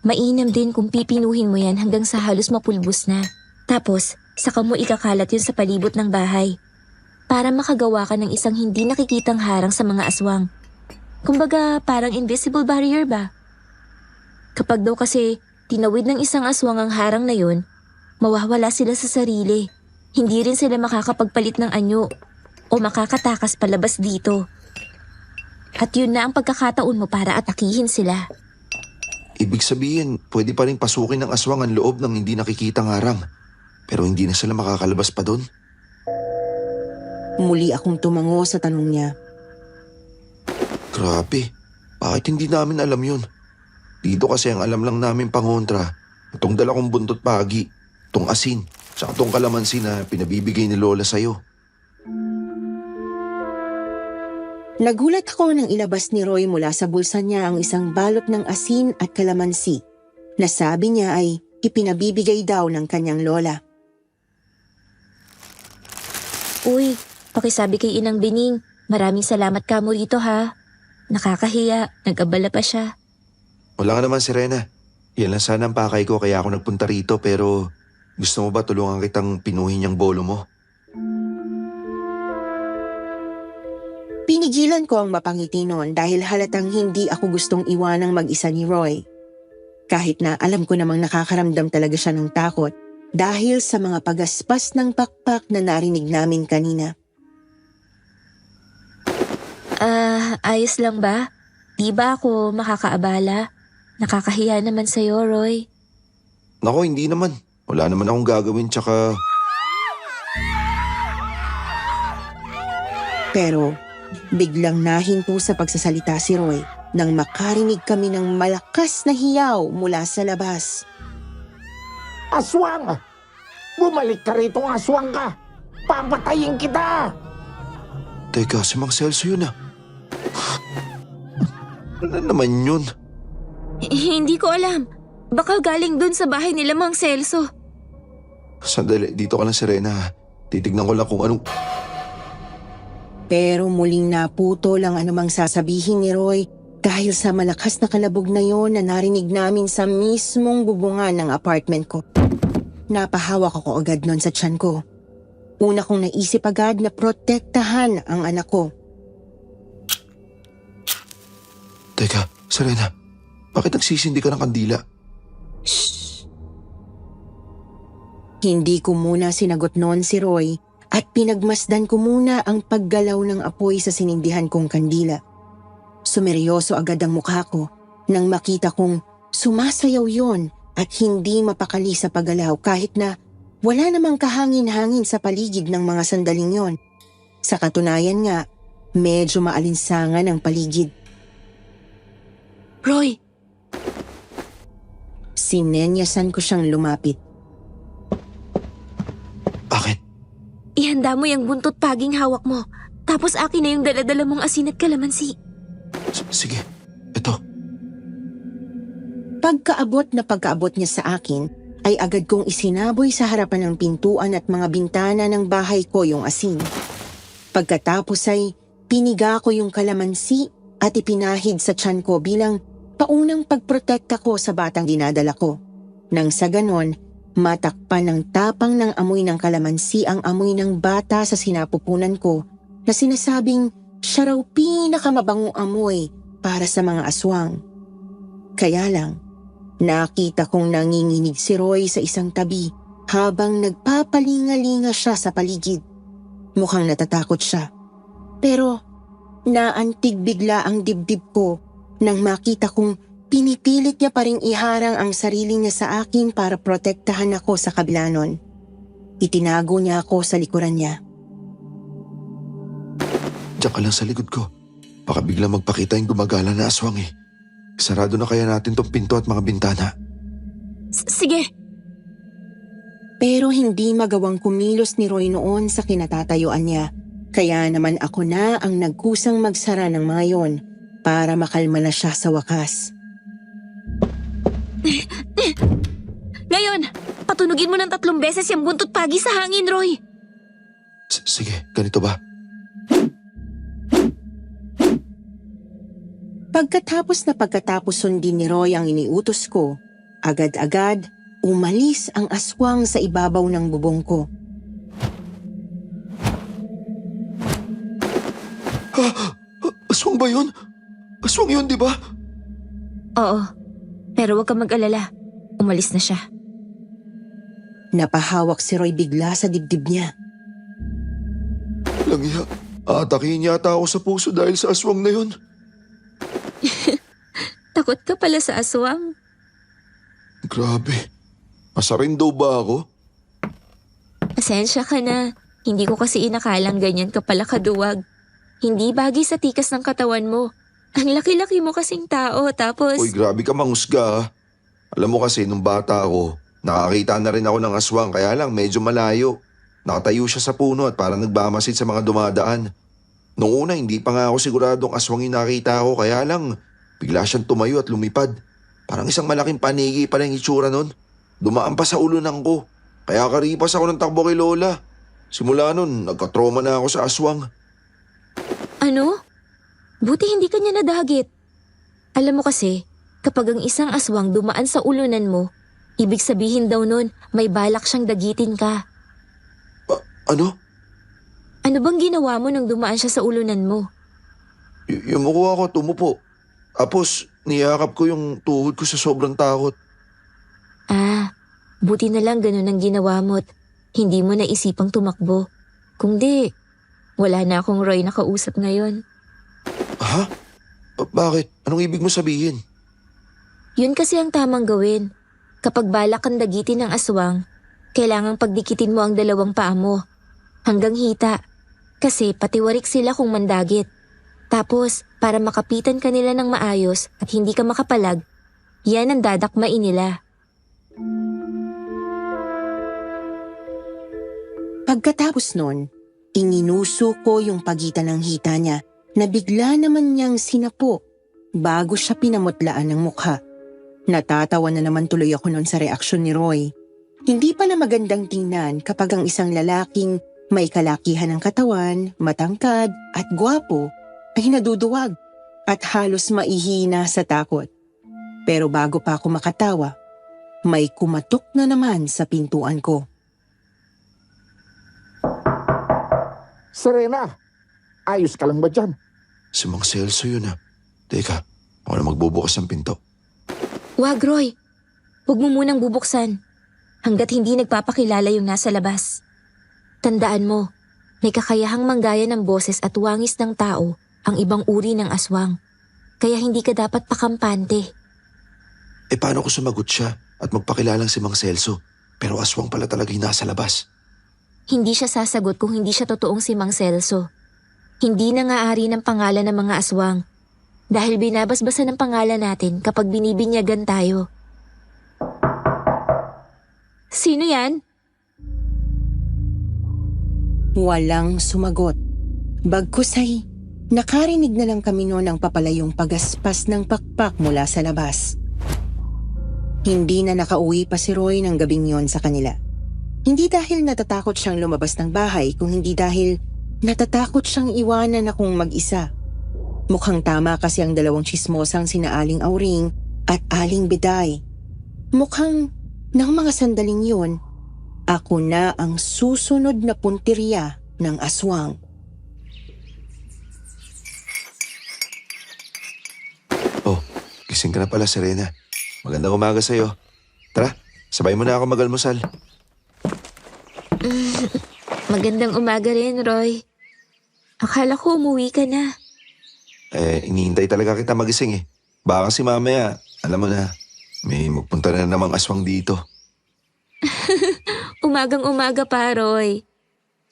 mainam din kung pipinuhin mo yan hanggang sa halos mapulbos na. Tapos, saka mo ikakalat yun sa palibot ng bahay. Para makagawa ka ng isang hindi nakikitang harang sa mga aswang. Kumbaga, parang invisible barrier ba? Kapag daw kasi tinawid ng isang aswang ang harang na yun, mawawala sila sa sarili. Hindi rin sila makakapagpalit ng anyo o makakatakas palabas dito. At yun na ang pagkakataon mo para atakihin sila. Ibig sabihin, pwede pa rin pasukin ng aswang ang loob ng hindi nakikitang harang. Pero hindi na sila makakalabas pa doon. Muli akong tumango sa tanong niya. Grabe, bakit hindi namin alam yun? Dito kasi ang alam lang namin pangontra, itong dala kong buntot pagi, itong asin, tsaka itong kalamansi na pinabibigay ni Lola sa'yo. Nagulat ako nang ilabas ni Roy mula sa bulsa niya ang isang balot ng asin at kalamansi na sabi niya ay ipinabibigay daw ng kanyang lola. Uy, pakisabi kay Inang Bening, maraming salamat ka mo rito ha. Nakakahiya, nag-abala pa siya. Wala ka naman, Serena. Yan lang sana ang pakay ko kaya ako nagpunta rito pero gusto mo ba tulungan kitang pinuhin yung bolo mo? Pinigilan ko ang mapangiti noon dahil halatang hindi ako gustong iwanang mag-isa ni Roy. Kahit na alam ko namang nakakaramdam talaga siya ng takot dahil sa mga pagaspas ng pakpak na narinig namin kanina. Ayos lang ba? Di ba ako makakaabala? Nakakahiya naman sa'yo, Roy. Nako, hindi naman. Wala naman akong gagawin tsaka... Pero biglang nahinto sa pagsasalita si Roy nang makarinig kami ng malakas na hiyaw mula sa labas. Aswang! Bumalik ka rito, aswang ka! Papatayin kita! Teka, si Mang Celso yun ah. Ano naman yun? Hindi ko alam. Baka galing dun sa bahay nila Mang Celso. Sandali, dito ka lang, Serena. Titignan ko lang kung anong... Pero muling naputo lang anumang sasabihin ni Roy dahil sa malakas na kalabog na yon na narinig namin sa mismong bubungan ng apartment ko. Napahawak ako agad nun sa tiyan ko. Una kong naisip agad na protektahan ang anak ko. Teka, Serena. Bakit nagsisindi ka ng kandila? Hindi ko muna sinagot noon si Roy at pinagmasdan ko muna ang paggalaw ng apoy sa sinindihan kong kandila. Sumeryoso agad ang mukha ko nang makita kong sumasayaw yon at hindi mapakali sa paggalaw kahit na wala namang kahangin-hangin sa paligid ng mga sandaling yon. Sa katunayan nga, medyo maalinsangan ang paligid. Roy! Sinenyasan ko siyang lumapit. Bakit? Ihanda mo yung buntot paging hawak mo. Tapos akin na yung daladala mong asin at kalamansi. Sige, ito. Pagkaabot niya sa akin, ay agad kong isinaboy sa harapan ng pintuan at mga bintana ng bahay ko yung asin. Pagkatapos ay piniga ko yung kalamansi at ipinahid sa tiyan ko bilang paunang pagprotekta ko sa batang dinadala ko. Nang sa ganon, matakpan ng tapang ng amoy ng kalamansi ang amoy ng bata sa sinapupunan ko na sinasabing siya raw pinakamabangong amoy para sa mga aswang. Kaya lang, nakita kong nanginginig si Roy sa isang tabi habang nagpapalingalinga siya sa paligid. Mukhang natatakot siya. Pero naantig bigla ang dibdib ko nang makita kong pinipilit niya pa ring iharang ang sarili niya sa akin para protektahan ako sa kabila nun. Itinago niya ako sa likuran niya. Diyan ka lang sa likod ko. Baka bigla magpakita yung gumagala na aswang eh. Sarado na kaya natin tong pinto at mga bintana. Sige! Pero hindi magawang kumilos ni Roy noon sa kinatatayuan niya. Kaya naman ako na ang nagkusang magsara ng mga yon para makalma na siya sa wakas. Ngayon, patunugin mo ng 3 beses yung buntot pagi sa hangin, Roy. Sige, ganito ba? Pagkatapos sundin ni Roy ang iniutos ko, agad-agad umalis ang aswang sa ibabaw ng bubong ko. Aswang ba yun? Aswang yun, di ba? Oo, pero huwag kang mag-alala. Umalis na siya. Napahawak si Roy bigla sa dibdib niya. Langya, atakihin yata ako sa puso dahil sa aswang na yun. Takot ka pala sa aswang. Grabe. Masarin daw ba ako? Pasensya ka na. Hindi ko kasi inakalang ganyan ka pala kaduwag. Hindi bagay sa tikas ng katawan mo. Ang laki-laki mo kasing tao, tapos... Uy, grabe ka mangusga ha. Alam mo kasi, nung bata ako, nakakita na rin ako ng aswang, kaya lang medyo malayo. Nakatayo siya sa puno at parang nagbamasid sa mga dumadaan. Noong una, hindi pa nga ako siguradong aswang yung nakita ko, kaya lang bigla siyang tumayo at lumipad. Parang isang malaking panigi pa lang itsura nun. Dumaan pa sa ulunan ko. Kaya karipas ako ng takbo kay Lola. Simula nun, nagka-trauma na ako sa aswang. Ano? Buti hindi ka niya nadagit. Alam mo kasi, kapag ang isang aswang dumaan sa ulunan mo, ibig sabihin daw nun, may balak siyang dagitin ka. Ano? Ano bang ginawa mo nung dumaan siya sa ulunan mo? Yumuko ako, tumupo. Tapos, niyakap ko yung tuhod ko sa sobrang takot. Ah, buti na lang ganun ang ginawa mo't hindi mo naisipang tumakbo. Kung di, wala na akong Roy na kausap ngayon. Ha? Bakit? Anong ibig mo sabihin? Yun kasi ang tamang gawin. Kapag balak kang dagitin ng aswang, kailangang pagdikitin mo ang dalawang paa mo. Hanggang hita. Kasi patiwarik sila kung mandagit. Tapos, para makapitan ka nila ng maayos at hindi ka makapalag, yan ang dadakmain nila. Pagkatapos nun, ininuso ko yung pagitan ng hita niya na bigla naman niyang sinapo bago siya pinamutlaan ng mukha. Natatawa na naman tuloy ako nun sa reaksyon ni Roy. Hindi pala magandang tingnan kapag ang isang lalaking may kalakihan ng katawan, matangkad at gwapo ay naduduwag at halos maihina sa takot. Pero bago pa ako makatawa, may kumatok na naman sa pintuan ko. Serena, ayos ka lang ba dyan? Si Mang Celso yun ha. Teka, ako na magbubukas ng pinto. Wag, Roy. Huwag mo munang bubuksan hanggat hindi nagpapakilala yung nasa labas. Tandaan mo, may kakayahang manggaya ng boses at wangis ng tao ang ibang uri ng aswang. Kaya hindi ka dapat pakampante. Paano ko sumagot siya at magpakilalang si Mang Celso? Pero aswang pala talaga yung nasa labas. Hindi siya sasagot kung hindi siya totoong si Mang Celso. Hindi nangaari ng pangalan ng mga aswang dahil binabasbasan ng pangalan natin kapag binibinyagan tayo. Sino yan? Walang sumagot. Bagkus ay nakarinig na lang kami noon ng papalayong pagaspas ng pakpak mula sa labas. Hindi na nakauwi pa si Roy ng gabing yon sa kanila. Hindi dahil natatakot siyang lumabas ng bahay, kung hindi dahil natatakot siyang iwanan akong mag-isa. Mukhang tama kasi ang dalawang tsismosang sina Aling Auring at Aling Biday. Mukhang nang mga sandaling yun, ako na ang susunod na puntirya ng aswang. Oh, gising ka na pala, Serena. Magandang umaga sa'yo. Tara, sabay mo na ako mag-almusal. Magandang umaga rin, Roy. Akala ko umuwi ka na. Inihintay talaga kita magising eh. Baka kasi mamaya, alam mo na, may magpunta na namang aswang dito. Umagang-umaga pa, Roy.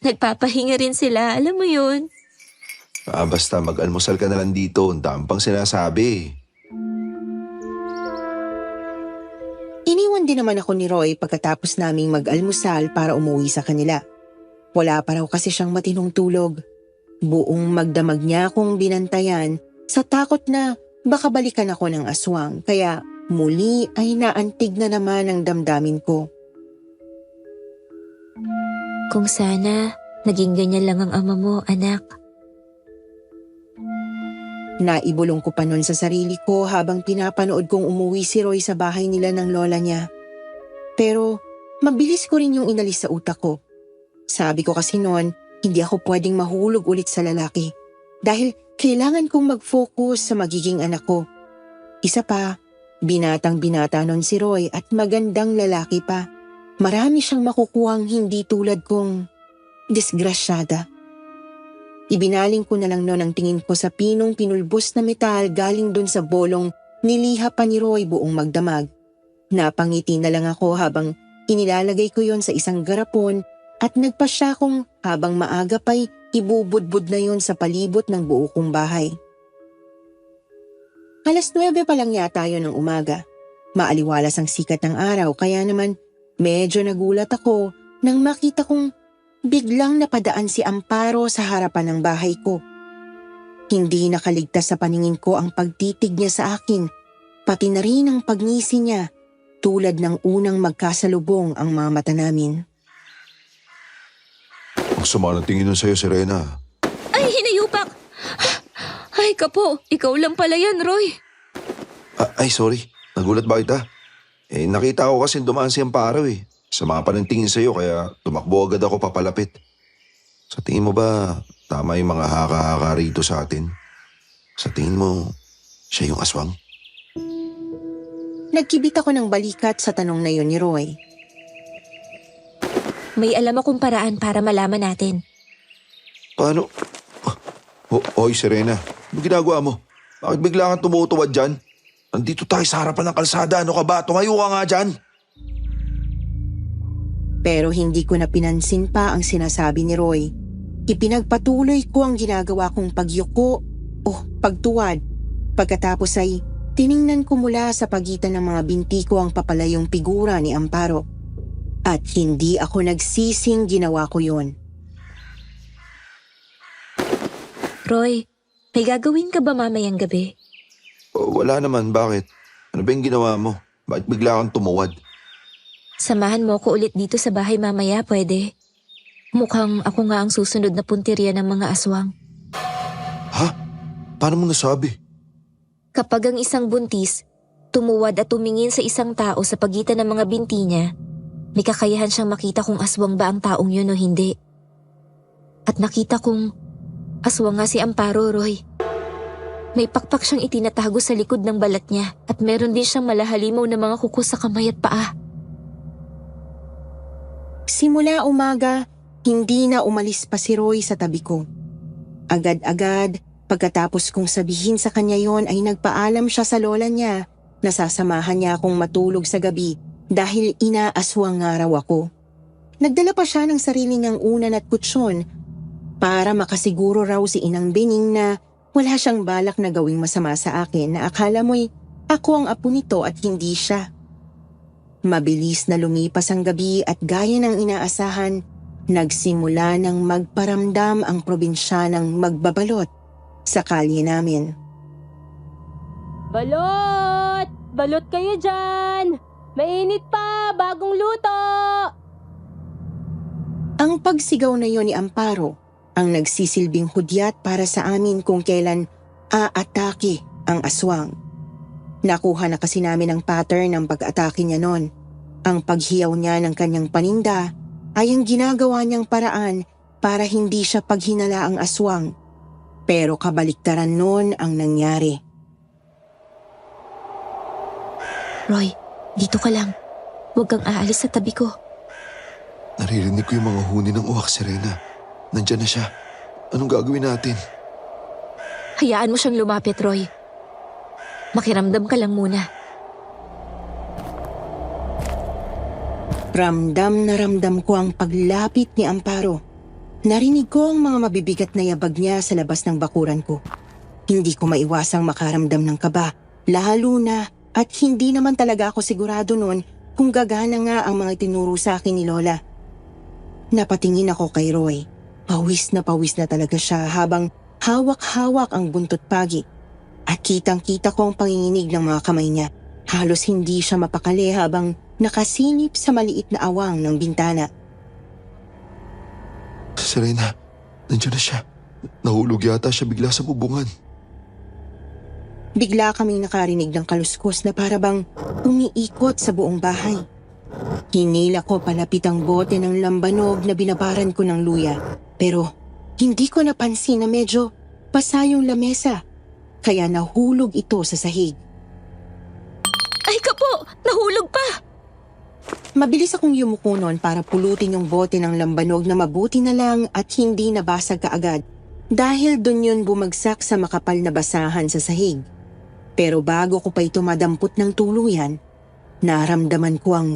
Nagpapahinga rin sila, alam mo yun. Basta mag-almusal ka na lang dito, ang dami pang sinasabi. Iniwan din naman ako ni Roy pagkatapos naming mag-almusal para umuwi sa kanila. Wala pa raw kasi siyang matinong tulog. Buong magdamag niya akong binantayan sa takot na baka balikan ako ng aswang, kaya muli ay naantig na naman ang damdamin ko. Kung sana, naging ganyan lang ang ama mo, anak. Naibulong ko pa nun sa sarili ko habang pinapanood kong umuwi si Roy sa bahay nila ng lola niya. Pero mabilis ko rin yung inalis sa utak ko. Sabi ko kasi noon, hindi ako pwedeng mahulog ulit sa lalaki dahil kailangan kong mag-focus sa magiging anak ko. Isa pa, binatang-binata nun si Roy at magandang lalaki pa. marami siyang makukuhang hindi tulad kong disgrasyada. Ibinaling ko na lang noon ang tingin ko sa pinong pinulbos na metal galing dun sa bolong niliha pa ni Roy buong magdamag. Napangiti na lang ako habang inilalagay ko yon sa isang garapon at nagpasya kong habang maaga pa'y ibubudbud na yon sa palibot ng buo kong bahay. 9:00 pa lang yata yon ng umaga. Maaliwalas ang sikat ng araw kaya naman medyo nagulat ako nang makita kong biglang napadaan si Amparo sa harapan ng bahay ko. Hindi nakaligtas sa paningin ko ang pagtitig niya sa akin, pati na rin ang pagngisi niya. Tulad ng unang magkasalubong ang mga mata namin. Ang sama ng tingin nun sa'yo, Serena. Ay, hinayupak! Ay, kapo, ikaw lang pala yan, Roy. Ay, sorry. Nagulat ba kita? Nakita ko kasi dumaan si Amparo eh. Sama pa ng tingin sa'yo kaya tumakbo agad ako papalapit. Sa tingin mo ba tama yung mga haka-haka rito sa atin? Sa tingin mo, siya yung aswang? Nagkibit ako ng balikat sa tanong na yon ni Roy. May alam akong paraan para malaman natin. Paano? Hoy, Serena. Ano ginagawa mo? Bakit bigla kang tumutuwad dyan? Nandito tayo sa harapan ng kalsada. Ano ka ba? Tumayo ka nga dyan. Pero hindi ko na pinansin pa ang sinasabi ni Roy. Ipinagpatuloy ko ang ginagawa kong pagyuko o pagtuwad. Pagkatapos ay tiningnan ko mula sa pagitan ng mga binti ko ang papalayong figura ni Amparo. At hindi ako nagsising ginawa ko yon. Roy, may gagawin ka ba mamayang gabi? Wala naman. Bakit? Ano ba yung ginawa mo? Bakit bigla kang tumuwad? Samahan mo ko ulit dito sa bahay mamaya, pwede? Mukhang ako nga ang susunod na puntirya ng mga aswang. Ha? Paano mo nasabi? Kapag ang isang buntis, tumuwad at tumingin sa isang tao sa pagitan ng mga binti niya, may kakayahan siyang makita kung aswang ba ang taong yun o hindi. At nakita kong aswang nga si Amparo, Roy. May pakpak siyang itinatago sa likod ng balat niya at meron din siyang malahalimaw na mga kuko sa kamay at paa. Simula umaga, hindi na umalis pa si Roy sa tabi ko. Agad-agad, pagkatapos kong sabihin sa kanya yon ay nagpaalam siya sa lola niya na sasamahan niya akong matulog sa gabi dahil inaaswang nga raw ako. Nagdala pa siya ng sarili niyang unan at kutsyon para makasiguro raw si Inang Bening na wala siyang balak na gawing masama sa akin na akala mo'y ako ang apo nito at hindi siya. Mabilis na lumipas ang gabi at gaya ng inaasahan, nagsimula ng magparamdam ang probinsyanang magbabalot sa kalye namin. Balot! Balot kayo dyan! Mainit pa! Bagong luto! Ang pagsigaw na yon ni Amparo ang nagsisilbing hudyat para sa amin kung kailan aatake ang aswang. Nakuha na kasi namin ang pattern ng pag-atake niya noon. Ang paghiyaw niya ng kanyang paninda ay ang ginagawa niyang paraan para hindi siya paghinala ang aswang. Pero kabaliktaran noon ang nangyari. Roy, dito ka lang. Huwag kang aalis sa tabi ko. Naririnig ko yung mga huni ng uwak, Serena. Nandyan na siya. Anong gagawin natin? Hayaan mo siyang lumapit, Roy. Makiramdam ka lang muna. Ramdam na ramdam ko ang paglapit ni Amparo. Narinig ko ang mga mabibigat na yabag niya sa labas ng bakuran ko. Hindi ko maiwasang makaramdam ng kaba, lalo na at hindi naman talaga ako sigurado noon kung gagana nga ang mga tinuro sa akin ni Lola. Napatingin ako kay Roy. Pawis na talaga siya habang hawak-hawak ang buntot pagi. At kitang-kita ko ang panginginig ng mga kamay niya. Halos hindi siya mapakali habang nakasilip sa maliit na awang ng bintana. Serena, nandiyan na siya. Nahulog yata siya bigla sa bubungan. Bigla kaming nakarinig ng kaluskos na parabang umiikot sa buong bahay. Hinila ko palapit ang bote ng lambanog na binabaran ko ng luya. Pero hindi ko napansin na medyo basa yung lamesa. Kaya nahulog ito sa sahig. Ay, kapo! Nahulog pa! Mabilis akong yumuko noon para pulutin yung bote ng lambanog na mabuti na lang at hindi nabasag kaagad dahil dun yun bumagsak sa makapal na basahan sa sahig. Pero bago ko pa ito madampot ng tuluyan, naramdaman ko ang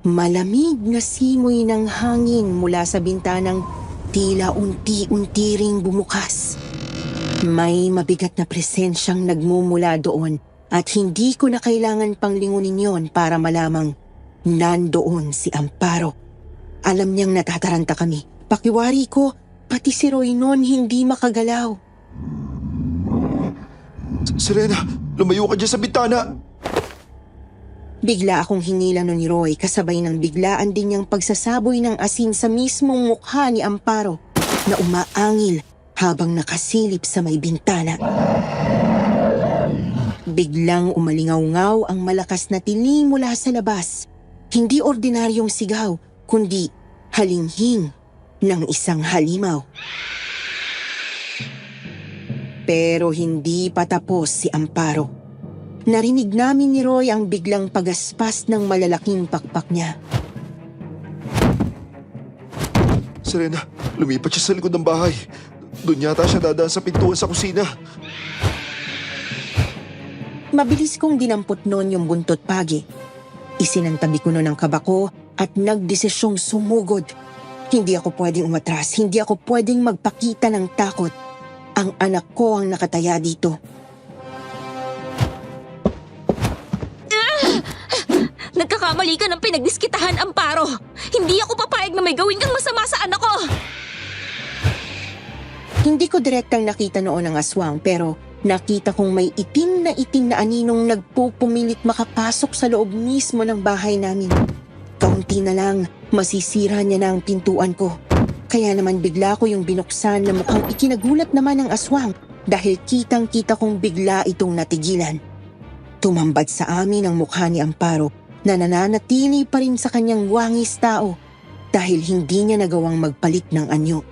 malamig na simoy ng hangin mula sa bintanang tila unti-unti ring bumukas. May mabigat na presensyang nagmumula doon at hindi ko na kailangan pang lingunin yon para malamang nandoon si Amparo. Alam niyang natataranta kami. Pakiwari ko, pati si Roy noon hindi makagalaw. Serena, lumayo ka dyan sa bitana. Bigla akong hinila nun ni Roy kasabay ng biglaan din niyang pagsasaboy ng asin sa mismong mukha ni Amparo na umaangil habang nakasilip sa may bintana. Biglang umalingaw-ngaw ang malakas na tili mula sa labas. Hindi ordinaryong sigaw, kundi halinghing ng isang halimaw. Pero hindi pa tapos si Amparo. Narinig namin ni Roy ang biglang pagaspas ng malalaking pakpak niya. Serena, lumipat siya sa likod ng bahay. Doon yata siya dadaan sa pintuan sa kusina. Mabilis kong dinampot noon yung buntot pagi. Isinantabi ko noon ang kaba ko at nagdesisyong sumugod. Hindi ako pwedeng umatras, hindi ako pwedeng magpakita ng takot. Ang anak ko ang nakataya dito. Nagkakamali ka ng pinagdiskitahan, Amparo. Hindi ako papayag na may gawin kang masama sa anak ko. Hindi ko direktang nakita noon ang aswang pero nakita kong may itim na aninong nagpupumilit makapasok sa loob mismo ng bahay namin. Kaunti na lang, masisira niya na ang pintuan ko. Kaya naman bigla ko yung binuksan na mukhang ikinagulat naman ng aswang dahil kitang-kita kong bigla itong natigilan. Tumambad sa amin ang mukha ni Amparo na nananatili pa rin sa kanyang wangis tao dahil hindi niya nagawang magpalit ng anyo.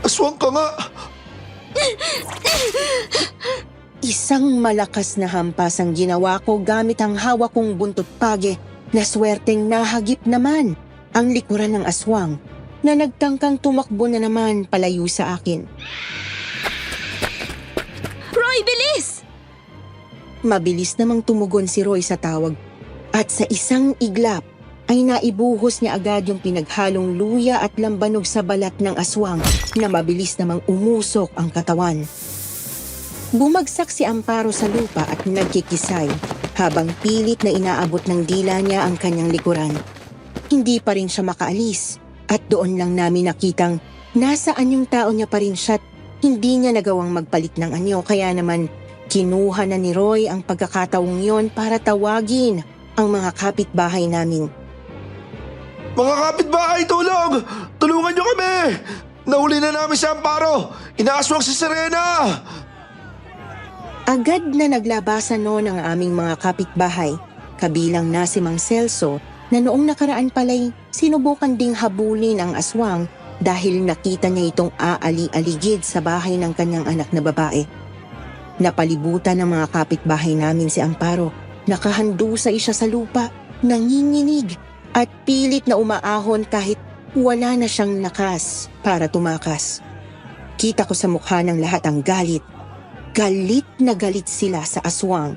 Aswang ka nga! Isang malakas na hampas ang ginawa ko gamit ang hawak kong buntot page na swerteng nahagip naman ang likuran ng aswang na nagtangkang tumakbo na naman palayo sa akin. Roy, bilis! Mabilis namang tumugon si Roy sa tawag at sa isang iglap ay naibuhos niya agad yung pinaghalong luya at lambanog sa balat ng aswang na mabilis namang umusok ang katawan. Bumagsak si Amparo sa lupa at nagkikisay habang pilit na inaabot ng dila niya ang kanyang likuran. Hindi pa rin siya makaalis at doon lang namin nakitang nasaan yung tao niya pa rin siya at hindi niya nagawang magpalit ng anyo kaya naman kinuha na ni Roy ang pagkakataong yon para tawagin ang mga kapitbahay namin. Mga kapitbahay, tulong! Tulungan niyo kami! Nahuli na namin si Amparo! Inaaswang si Serena! Agad na naglabasan noon ang aming mga kapitbahay, kabilang na si Mang Celso na noong nakaraan pala'y sinubukan ding habulin ang aswang dahil nakita niya itong aali-aligid sa bahay ng kanyang anak na babae. Napalibutan ng mga kapitbahay namin si Amparo, nakahandusay siya sa lupa, nanginginig at pilit na umaahon kahit wala na siyang lakas para tumakas. Kita ko sa mukha ng lahat ang galit. Galit na galit sila sa aswang.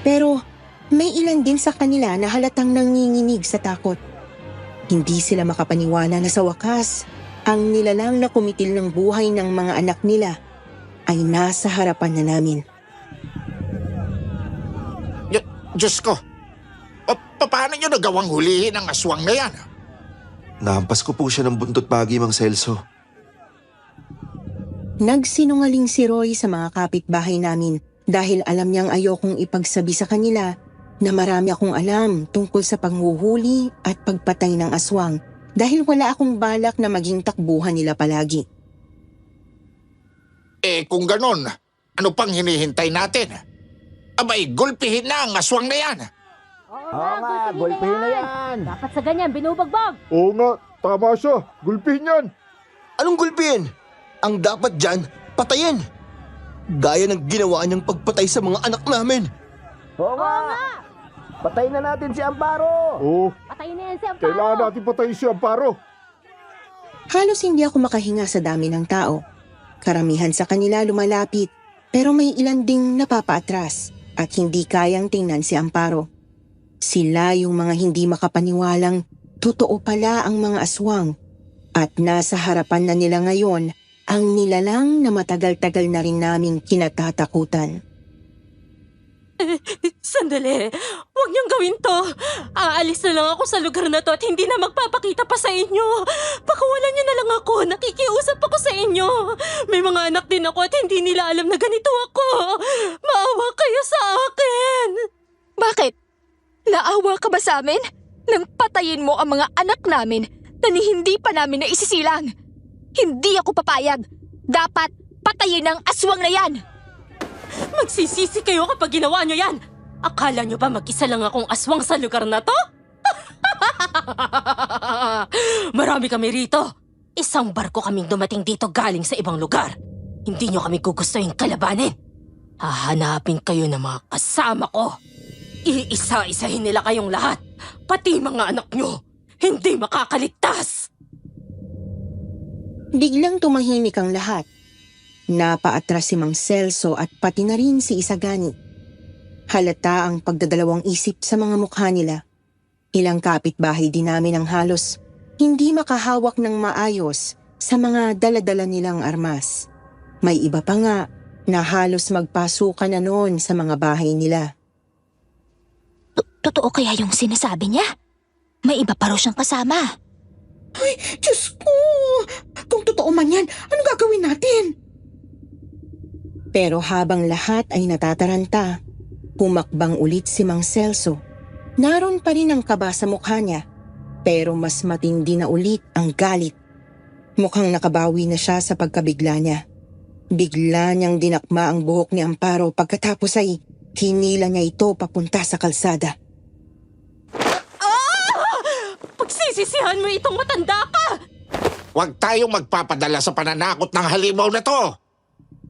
Pero may ilan din sa kanila na halatang nanginginig sa takot. Hindi sila makapaniwala na sa wakas, ang nilalang na kumitil ng buhay ng mga anak nila ay nasa harapan na namin. Diyos ko, paano nyo nagawang hulihin ang aswang na yan? Nahampas ko po siya ng buntot pagi, Mang Celso. Nagsinungaling si Roy sa mga kapitbahay namin dahil alam niyang ayokong ipagsabi sa kanila na marami akong alam tungkol sa panghuhuli at pagpatay ng aswang dahil wala akong balak na maging takbuhan nila palagi. Kung ganon, ano pang hinihintay natin? Abay, gulpihin na ang aswang na yan! Oo nga, gulpihin na yan. Dapat sa ganyan, binubagbag. Oo nga, tama siya. Gulpihin yan. Anong gulpihin? Ang dapat dyan, patayin. Gaya ng ginawa niyang pagpatay sa mga anak namin. Oo nga. Patayin na natin si Amparo! Oo, Patayin na yan si Amparo. kailangan natin patayin si Amparo. Halos hindi ako makahinga sa dami ng tao. Karamihan sa kanila lumalapit, pero may ilan ding napapaatras at hindi kayang tingnan si Amparo. Sila yung mga hindi makapaniwalang totoo pala ang mga aswang at nasa harapan na nila ngayon ang nilalang na matagal-tagal na rin naming kinatatakutan. Sandali, huwag niyong gawin to. Aalis na lang ako sa lugar na to at hindi na magpapakita pa sa inyo. Pakawalan niyo na lang ako, nakikiusap ako sa inyo. May mga anak din ako at hindi nila alam na ganito ako. Maawa kayo sa akin. Bakit? Naawa ka ba sa amin? Nang patayin mo ang mga anak namin na hindi pa namin naisisilang. Hindi ako papayag. Dapat patayin ang aswang na yan. Magsisisi kayo kapag ginawa niyo yan. Akala niyo ba mag-isa lang akong aswang sa lugar na to? Marami kami rito. Isang barko kaming dumating dito galing sa ibang lugar. Hindi niyo kami gugustuhin kalabanin. Hahanapin kayo ng mga kasama ko. Iisa-isahin nila kayong lahat. Pati mga anak niyo. Hindi makakaligtas. Biglang tumahimik ang lahat. Napaatras si Mang Celso at pati na rin si Isagani. Halata ang pagdadalawang isip sa mga mukha nila. Ilang kapitbahay din namin ang halos hindi makahawak ng maayos sa mga daladala nilang armas. May iba pa nga na halos magpasukan na noon sa mga bahay nila. Totoo kaya yung sinasabi niya? May iba pa raw siyang kasama. Ay, Diyos ko! Kung totoo man yan, ano gagawin natin? Pero habang lahat ay natataranta, pumakbang ulit si Mang Celso. Naroon pa rin ang kaba sa mukha niya, pero mas matindi na ulit ang galit. Mukhang nakabawi na siya sa pagkabigla niya. Bigla niyang dinakma ang buhok ni Amparo pagkatapos ay hinila niya ito papunta sa kalsada. Pagsisisihan mo itong matanda ka! Huwag tayong magpapadala sa pananakot ng halimaw na to.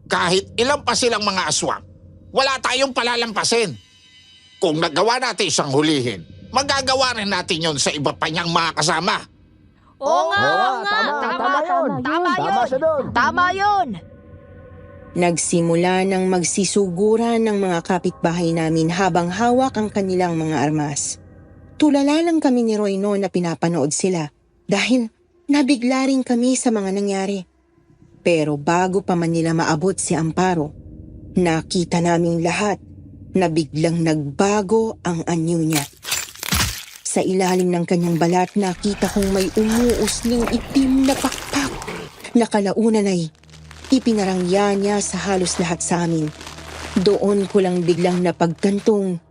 Kahit ilang pa silang mga aswang, wala tayong palalampasin. Kung nagawa natin siyang hulihin, magagawa rin natin yon sa iba pa niyang mga kasama. Oo nga, oo nga. Tama yun. Tama Tama yun. siya doon. Tama yun. Nagsimula ng magsisuguran ng mga kapitbahay namin habang hawak ang kanilang mga armas. Tulala lang kami ni Roy noon na pinapanood sila dahil nabigla rin kami sa mga nangyari. Pero bago pa man nila maabot si Amparo, nakita naming lahat na biglang nagbago ang anyo niya. Sa ilalim ng kanyang balat nakita kong may umuusling itim na pakpak na kalaunan ay ipinarangya niya sa halos lahat sa amin. Doon ko lang biglang napagkantong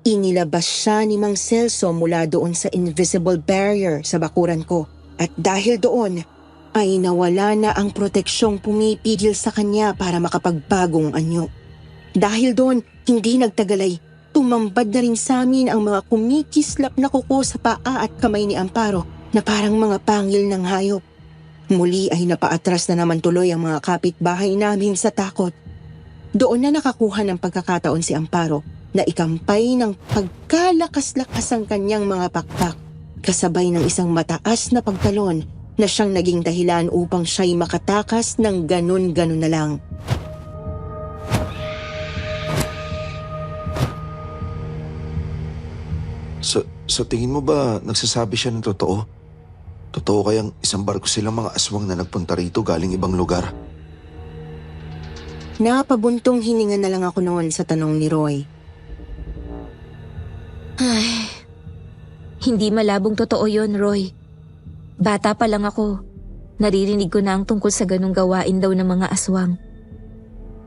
inilabas siya ni Mang Celso mula doon sa invisible barrier sa bakuran ko. At dahil doon, ay nawala na ang proteksyong pumipigil sa kanya para makapagbagong anyo. Dahil doon, hindi nagtagalay, tumambad na rin sa amin ang mga kumikislap na kuko sa paa at kamay ni Amparo na parang mga pangil ng hayop. Muli ay napaatras na naman tuloy ang mga kapitbahay namin sa takot. Doon na nakakuha ng pagkakataon si Amparo na ikampay ng pagkalakas-lakas ang kanyang mga pakpak, kasabay ng isang mataas na pagtalon na siyang naging dahilan upang siya'y makatakas ng ganun-ganun na lang. Sa tingin mo ba nagsasabi siya ng totoo? Totoo kayang isang barko silang mga aswang na nagpunta rito galing ibang lugar? Napabuntong hininga na lang ako noon sa tanong ni Roy. Ay, hindi malabong totoo yon, Roy. Bata pa lang ako. Naririnig ko na ang tungkol sa ganung gawain daw ng mga aswang.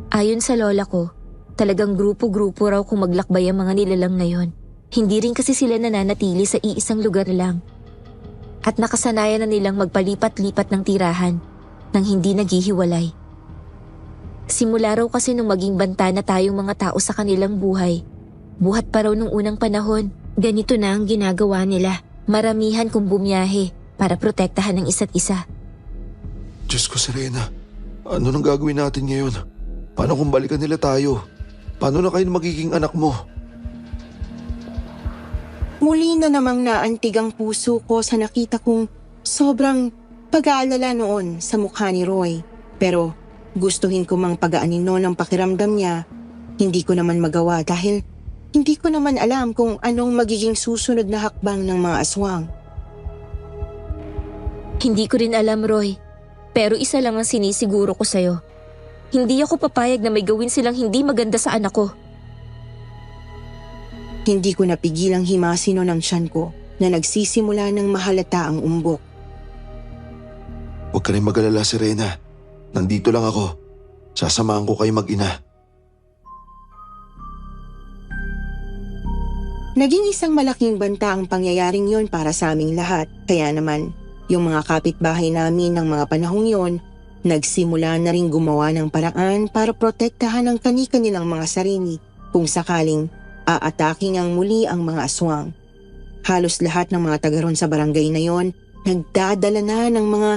Ayon sa lola ko, talagang grupo-grupo raw kung maglakbay ang mga nilalang na yon. Hindi rin kasi sila nananatili sa iisang lugar lang. At nakasanayan na nilang magpalipat-lipat ng tirahan nang hindi naghihiwalay. Simula raw kasi nung maging banta na tayong mga tao sa kanilang buhay, buhat pa raw nung unang panahon, ganito na ang ginagawa nila. Maramihan kung bumiyahe para protektahan ng isa't isa. Diyos ko, Serena. Ano nang gagawin natin ngayon? Paano kung balikan nila tayo? Paano na kayo magiging anak mo? Muli na namang naantig ang puso ko sa nakita kong sobrang pag-aalala noon sa mukha ni Roy. Pero gustuhin ko mang pagaanin noon ang pakiramdam niya. Hindi ko naman magawa dahil hindi ko naman alam kung anong magiging susunod na hakbang ng mga aswang. Hindi ko rin alam, Roy. Pero isa lang ang sinisiguro ko sa'yo. Hindi ako papayag na may gawin silang hindi maganda sa anak ko. Hindi ko napigilang himasin noon ang tiyan ko na nagsisimula ng mahalata ang umbok. Huwag ka rin mag-alala, Serena. Nandito lang ako. Sasamahan ko kayo mag-ina. Naging isang malaking banta ang pangyayaring yon para sa aming lahat. Kaya naman, yung mga kapitbahay namin ng mga panahong yon, nagsimula na rin gumawa ng paraan para protektahan ang kani-kanilang mga sarili kung sakaling aataking ang muli ang mga aswang. Halos lahat ng mga taga ron sa barangay na yon nagdadala na ng mga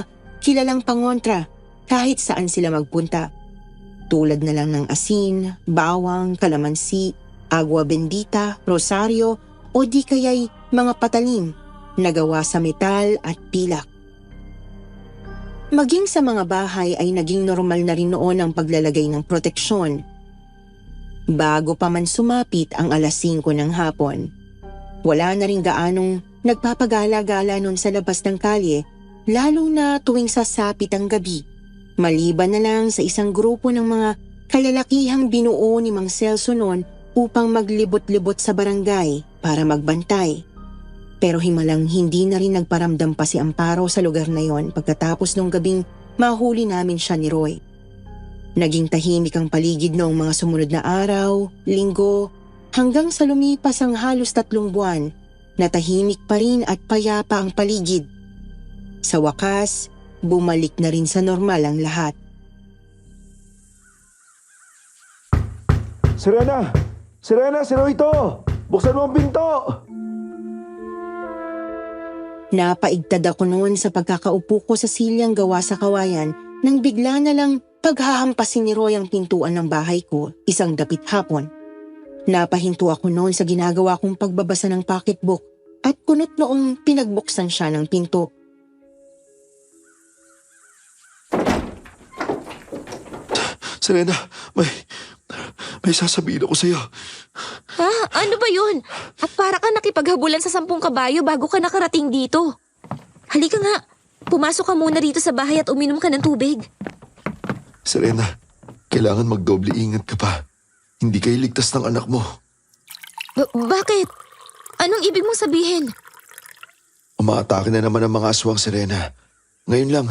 kilalang pangontra kahit saan sila magpunta. Tulad na lang ng asin, bawang, kalamansi, agwa bendita, rosaryo o di kaya'y mga patalim na gawa sa metal at pilak. Maging sa mga bahay ay naging normal na rin noon ang paglalagay ng proteksyon. Bago pa man sumapit ang alas 5 ng hapon. Wala na rin gaanong nagpapagala-gala noon sa labas ng kalye, lalo na tuwing sasapit ang gabi. Maliban na lang sa isang grupo ng mga kalalakihang binuo ni Mang Celso noon upang maglibot-libot sa barangay para magbantay. Pero himalang hindi na rin nagparamdam pa si Amparo sa lugar na yon pagkatapos nung gabing mahuli namin siya ni Roy. Naging tahimik ang paligid noong mga sumunod na araw, linggo, hanggang sa lumipas ang halos 3 buwan na tahimik pa rin at payapa ang paligid. Sa wakas, bumalik na rin sa normal ang lahat. Serena! Serena, si Roy to! Buksan mo ang pinto! Napaigtad ako noon sa pagkakaupo ko sa silyang gawa sa kawayan nang bigla na lang paghahampasin ni Roy ang pintuan ng bahay ko isang dapit hapon. Napahinto ako noon sa ginagawa kong pagbabasa ng pocketbook at kunot noong pinagbuksan siya ng pinto. Serena, may sasabihin ako sa'yo. Ha? Ano ba yun? At para ka nakipaghabulan sa 10 kabayo bago ka nakarating dito. Halika nga, pumasok ka muna dito sa bahay at uminom ka ng tubig. Serena, kailangan magdoble ingat ka pa. Hindi kayo ligtas ng anak mo. Bakit? Anong ibig mong sabihin? Umaatake na naman ang mga aswang, Serena. Ngayon lang,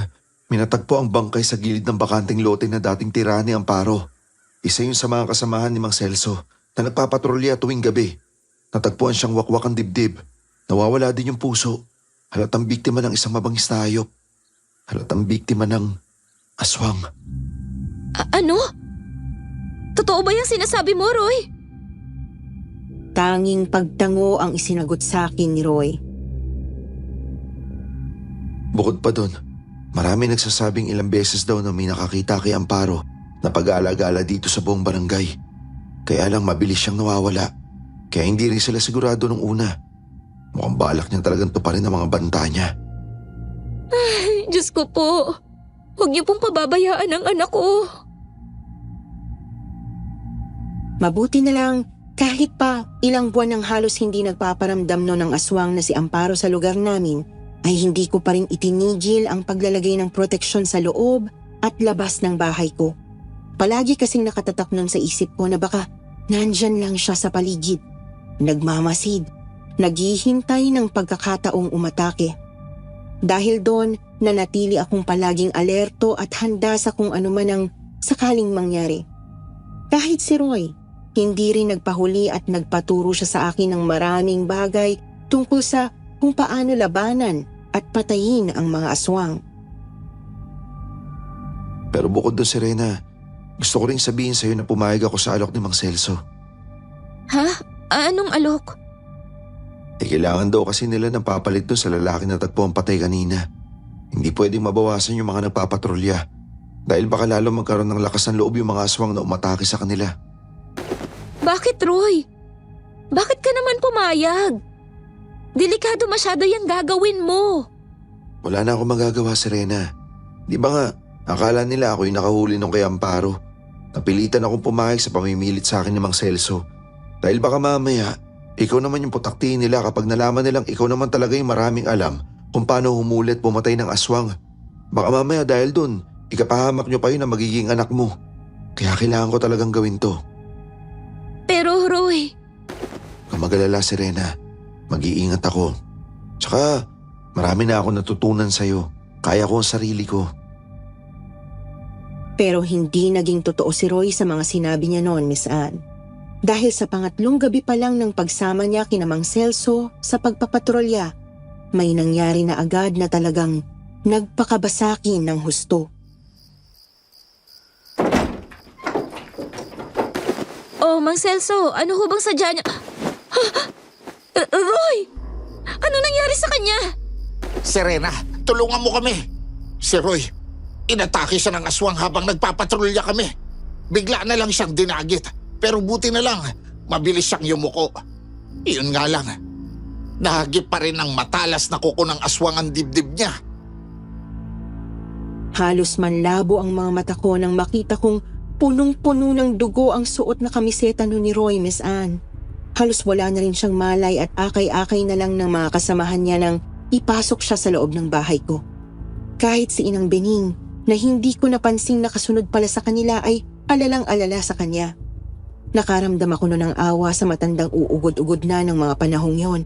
minatagpo ang bangkay sa gilid ng bakanting lote na dating tirahan ni Amparo. Isa yun sa mga kasamahan ni Mang Celso na nagpapatrolya tuwing gabi. Natagpuan siyang wakwak ang dibdib. Nawawala din yung puso. Halatang biktima ng isang mabangis na hayop. Halatang biktima ng aswang. Ano? Totoo ba yung sinasabi mo, Roy? Tanging pagtango ang isinagot sa akin ni Roy. Bukod pa dun, marami nagsasabing ilang beses daw na may nakakita kay Amparo na pag-aalagala dito sa buong barangay. Kaya lang mabilis siyang nawawala. Kaya hindi rin sila sigurado nung una. Mukhang balak niya talagang tuparin ang mga banta niya. Ay, Diyos ko po. Huwag niyo pong pababayaan ang anak ko. Mabuti na lang kahit pa ilang buwan nang halos hindi nagpaparamdam noon ng aswang na si Amparo sa lugar namin, ay hindi ko pa rin itinigil ang paglalagay ng proteksyon sa loob at labas ng bahay ko. Palagi kasing nakatatak nun sa isip ko na baka nandyan lang siya sa paligid, nagmamasid, naghihintay ng pagkakataong umatake. Dahil doon, nanatili akong palaging alerto at handa sa kung ano man ang sakaling mangyari. Kahit si Roy, hindi rin nagpahuli at nagpaturo siya sa akin ng maraming bagay tungkol sa kung paano labanan at patayin ang mga aswang. Pero bukod doon, Serena, gusto ko rin sabihin sa'yo na pumayag ako sa alok ni Mang Celso. Ha? Anong alok? Kailangan daw kasi nila ng papalit doon sa lalaki na tagpo ang patay kanina. Hindi pwedeng mabawasan yung mga nagpapatrolya dahil baka lalo magkaroon ng lakas ng loob yung mga aswang na umatake sa kanila. Bakit, Roy? Bakit ka naman pumayag? Delikado masyado yung gagawin mo. Wala na akong magagawa, Serena. Di ba nga, akala nila ako'y nakahuli nung kay Amparo. Napilitan akong pumayag sa pamimilit sa akin ni Mang Celso. Dahil baka mamaya, ikaw naman yung putaktiin nila kapag nalaman nilang ikaw naman talaga yung maraming alam kung paano humulit pumatay ng aswang. Baka mamaya dahil dun, ikapahamak nyo pa yun na magiging anak mo. Kaya kailangan ko talagang gawin to. Pero Roy, Kung mag-alala, Serena, mag-iingat ako. Tsaka, marami na ako natutunan sa'yo. Kaya ko ang sarili ko. Pero hindi naging totoo si Roy sa mga sinabi niya noon, Miss Anne. Dahil sa pangatlong gabi pa lang ng pagsama niya kina Mang Celso sa pagpapatrolya, may nangyari na agad na talagang nagpakabasakin ng husto. oh Mang Celso, ano ho bang sadya niya? Roy! Ano nangyari sa kanya? Serena, tulungan mo kami. Si Roy, inatake siya ng aswang habang nagpapatrolya kami. Bigla na lang siyang dinagit. Pero buti na lang, mabilis siyang yumuko. Iyon nga lang, nahagip pa rin ng matalas na kuko ng aswang ang dibdib niya. Halos manlabo ang mga mata ko nang makita kong punong-puno ng dugo ang suot na kamiseta ni Roy, Miss Anne. Halos wala na rin siyang malay at akay-akay na lang ng mga kasamahan niya nang ipasok siya sa loob ng bahay ko. Kahit si Inang Bening, na hindi ko napansing nakasunod pala sa kanila, ay alalang-alala sa kanya. Nakaramdam ako noon ng awa sa matandang uugod-ugod na ng mga panahong yon.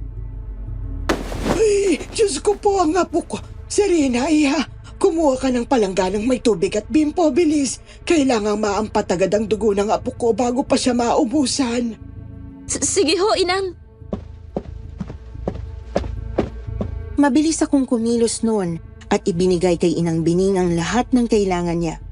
Ay, Diyos ko po ang apo ko. Serena, iha, kumuha ka ng palangganang may tubig at bimpo, bilis. Kailangang maampat agad ang dugo ng apo ko bago pa siya maubusan. Sige ho, Inang. Mabilis akong kumilos noon at ibinigay kay Inang Bining ang lahat ng kailangan niya.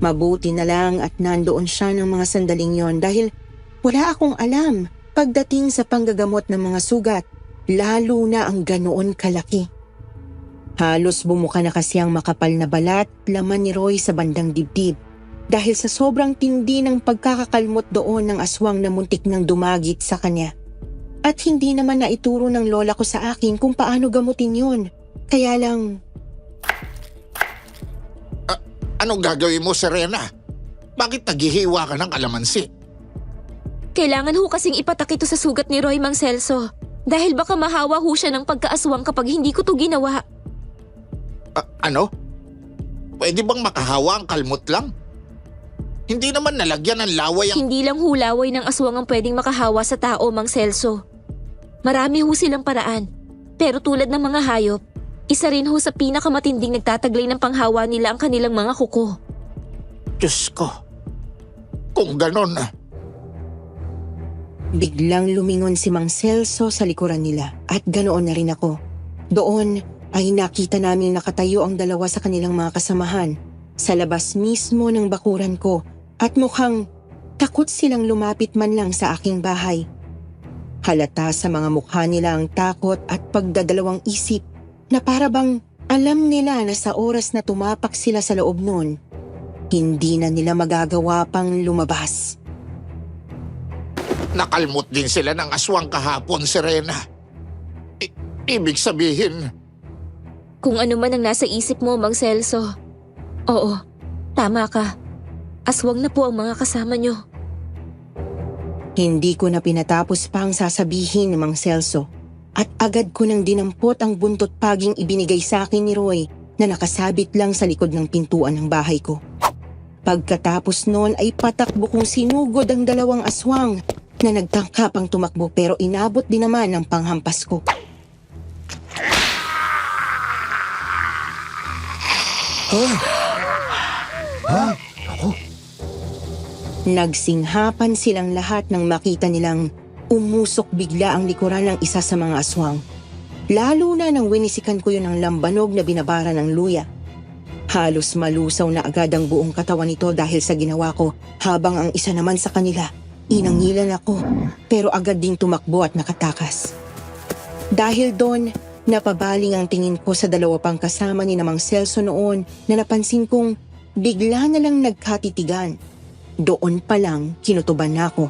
Mabuti na lang at nandoon siya ng mga sandaling yon dahil wala akong alam pagdating sa panggagamot ng mga sugat, lalo na ang ganoon kalaki. Halos bumuka na kasi ang makapal na balat laman ni Roy sa bandang dibdib dahil sa sobrang tindi ng pagkakakalmot doon ng aswang na muntik nang dumagit sa kanya. At hindi naman naituro ng lola ko sa akin kung paano gamutin yun. Kaya lang... Anong gagawin mo, Serena? Bakit naghihiwa ka ng kalamansi? Kailangan ho kasing ipatak ito sa sugat ni Roy, Mang Celso. Dahil baka mahawa ho siya ng pagkaaswang kapag hindi ko to ginawa. Ano? Pwede bang makahawa ang kalmot lang? Hindi naman nalagyan ng laway ang... Hindi lang hulaway ng aswang ang pwedeng makahawa sa tao, Mang Celso. Marami ho silang paraan. Pero tulad ng mga hayop, isa rin ho sa pinakamatinding nagtataglay ng panghawa nila ang kanilang mga kuko. Diyos ko. Kung ganon... Biglang lumingon si Mang Celso sa likuran nila at ganoon na rin ako. Doon ay nakita namin nakatayo ang dalawa sa kanilang mga kasamahan sa labas mismo ng bakuran ko at mukhang takot silang lumapit man lang sa aking bahay. Halata sa mga mukha nila ang takot at pagdadalawang isip na para bang alam nila na sa oras na tumapak sila sa loob nun, hindi na nila magagawa pang lumabas. Nakalmot din sila ng aswang kahapon, Serena. Ibig sabihin... Kung ano man ang nasa isip mo, Mang Celso. Oo, tama ka. Aswang na po ang mga kasama nyo. Hindi ko na pinatapos pa ang sasabihin ni Mang Celso at agad ko nang dinampot ang buntot paging ibinigay sa akin ni Roy na nakasabit lang sa likod ng pintuan ng bahay ko. Pagkatapos noon ay patakbo kong sinugod ang dalawang aswang na nagtangkap ang tumakbo pero inabot din naman ang panghampas ko. Nagsinghapan silang lahat nang makita nilang umusok bigla ang likuran ng isa sa mga aswang. Lalo na nang winisikan ko yun ng lambanog na binabara ng luya. Halos malusaw na agad ang buong katawan nito dahil sa ginawa ko habang ang isa naman sa kanila inangilan ako pero agad ding tumakbo at nakatakas. Dahil doon, napabaling ang tingin ko sa dalawa pang kasama ni Mang Celso noon na napansin kong bigla na lang nagkatitigan. Doon pa lang kinutuban na ako.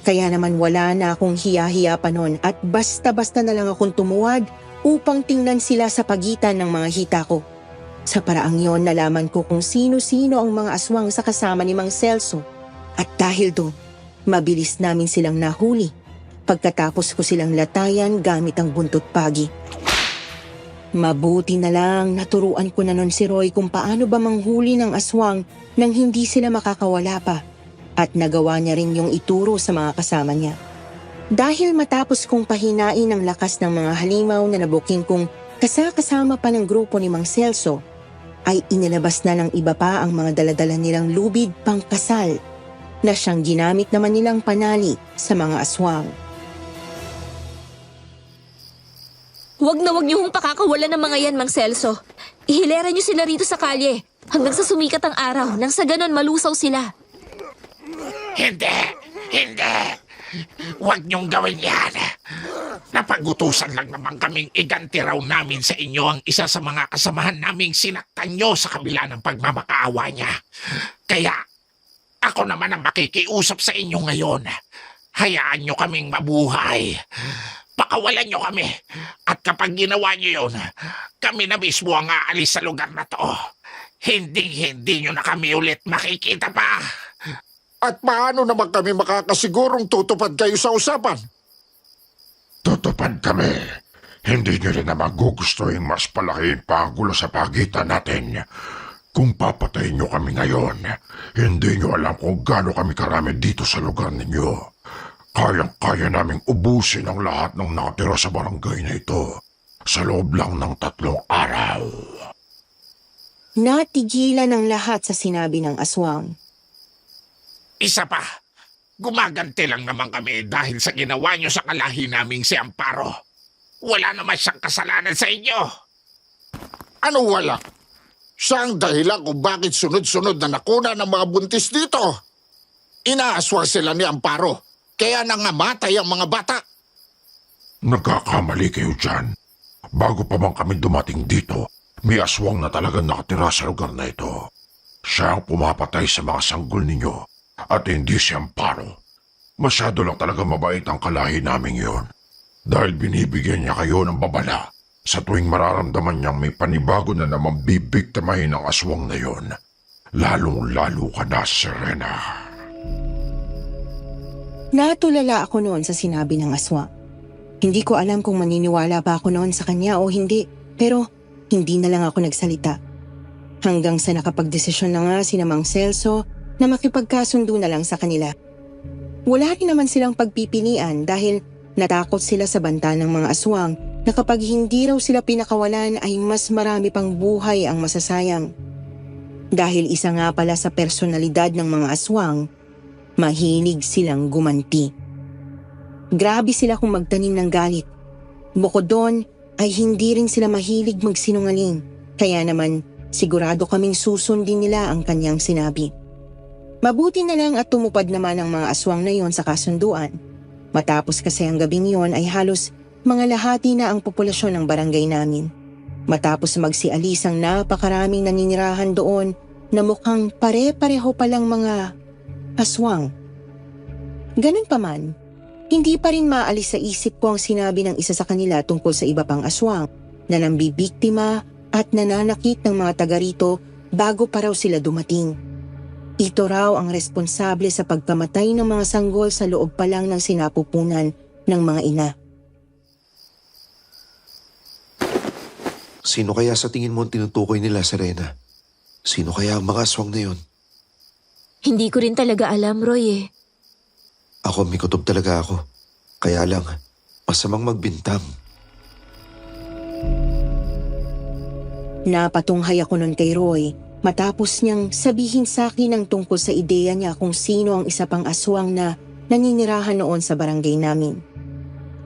Kaya naman wala na akong hiya-hiya pa noon at basta-basta na lang akong tumuwad upang tingnan sila sa pagitan ng mga hita ko. Sa paraang yon nalaman ko kung sino-sino ang mga aswang sa kasama ni Mang Celso. At dahil doon, mabilis namin silang nahuli. Pagkatapos ko silang latayan gamit ang buntot pagi. Mabuti na lang naturuan ko na nun si Roy kung paano ba manghuli ng aswang nang hindi sila makakawala pa. At nagawa niya rin yung ituro sa mga kasama niya. Dahil matapos kong pahinain ang lakas ng mga halimaw na nabuking kong kasama pa ng grupo ni Mang Celso, ay inilabas na ng iba pa ang mga daladala nilang lubid pangkasal na siyang ginamit naman nilang panali sa mga aswang. Huwag na huwag niyo hong pakakawalan ng mga yan, Mang Celso. Ihilera niyo sila rito sa kalye hanggang sa sumikat ang araw nang sa ganon malusaw sila. Hindi! Hindi! Huwag niyong gawin yan. Napagutusan lang naman kaming iganti raw namin sa inyo ang isa sa mga kasamahan naming sinaktan niyo sa kabila ng pagmamakaawa niya. Kaya, ako naman ang makikiusap sa inyo ngayon. Hayaan niyo kaming mabuhay. Pakawalan niyo kami. At kapag ginawa niyo yun, kami na mismo ang aalis sa lugar na to. Hindi niyo na kami ulit makikita pa. At paano naman kami makakasigurong tutupad kayo sa usapan? Tutupad kami. Hindi nyo rin naman gugustuhin mas palakihin pa ang gulo sa pagitan natin. Kung papatayin nyo kami ngayon, hindi nyo alam kung gaano kami karami dito sa lugar ninyo. Kayang-kaya naming ubusin ang lahat ng nakatira sa barangay na ito sa loob lang ng 3 araw. Natigilan ang lahat sa sinabi ng aswang. Isa pa, gumaganti lang naman kami dahil sa ginawa niyo sa kalahi naming si Amparo. Wala naman siyang kasalanan sa inyo. Ano wala? Siya ang dahilan kung bakit sunod-sunod na nakuna ng mga buntis dito. Inaaswang sila ni Amparo, kaya nangamatay ang mga bata. Nagkakamali kayo dyan. Bago pa man kami dumating dito, may aswang na talagang nakatira sa lugar na ito. Siya ang pumapatay sa mga sanggol ninyo. At hindi si Amparo. Masyado lang talaga mabait ang kalahi naming yon. Dahil binibigyan niya kayo ng babala sa tuwing mararamdaman niyang may panibago na naman bibiktimahin ng aswang na yon. Lalong-lalo ka na, Serena. Natulala ako noon sa sinabi ng aswang. Hindi ko alam kung maniniwala ba ako noon sa kanya o hindi, pero hindi na lang ako nagsalita. Hanggang sa nakapagdesisyon na nga si Mang Celso na makipagkasundo na lang sa kanila. Wala rin naman silang pagpipilian dahil natakot sila sa banta ng mga aswang na kapag hindi raw sila pinakawalan ay mas marami pang buhay ang masasayang. Dahil isa nga pala sa personalidad ng mga aswang, mahilig silang gumanti. Grabe sila kung magtanim ng galit. Bukod doon ay hindi rin sila mahilig magsinungaling. Kaya naman sigurado kaming susundin nila ang kanyang sinabi. Mabuti na lang at tumupad naman ang mga aswang na yon sa kasunduan. Matapos kasi ang gabing yon ay halos mga lahati na ang populasyon ng barangay namin. Matapos magsialis ang napakaraming naninirahan doon na mukhang pare-pareho palang mga aswang. Ganun pa man, hindi pa rin maalis sa isip ko ang sinabi ng isa sa kanila tungkol sa iba pang aswang na nambibiktima at nananakit ng mga taga rito bago pa raw sila dumating. Ito raw ang responsable sa pagkamatay ng mga sanggol sa loob pa lang ng sinapupunan ng mga ina. Sino kaya sa tingin mo ang tinutukoy nila, Serena? Sino kaya ang mga aswang na yun? Hindi ko rin talaga alam, Roy eh. Ako, may kutob talaga ako. Kaya lang, masamang magbintang. Napatunghay ako nun kay Roy matapos niyang sabihin sa akin ang tungkol sa ideya niya kung sino ang isa pang aswang na naninirahan noon sa barangay namin.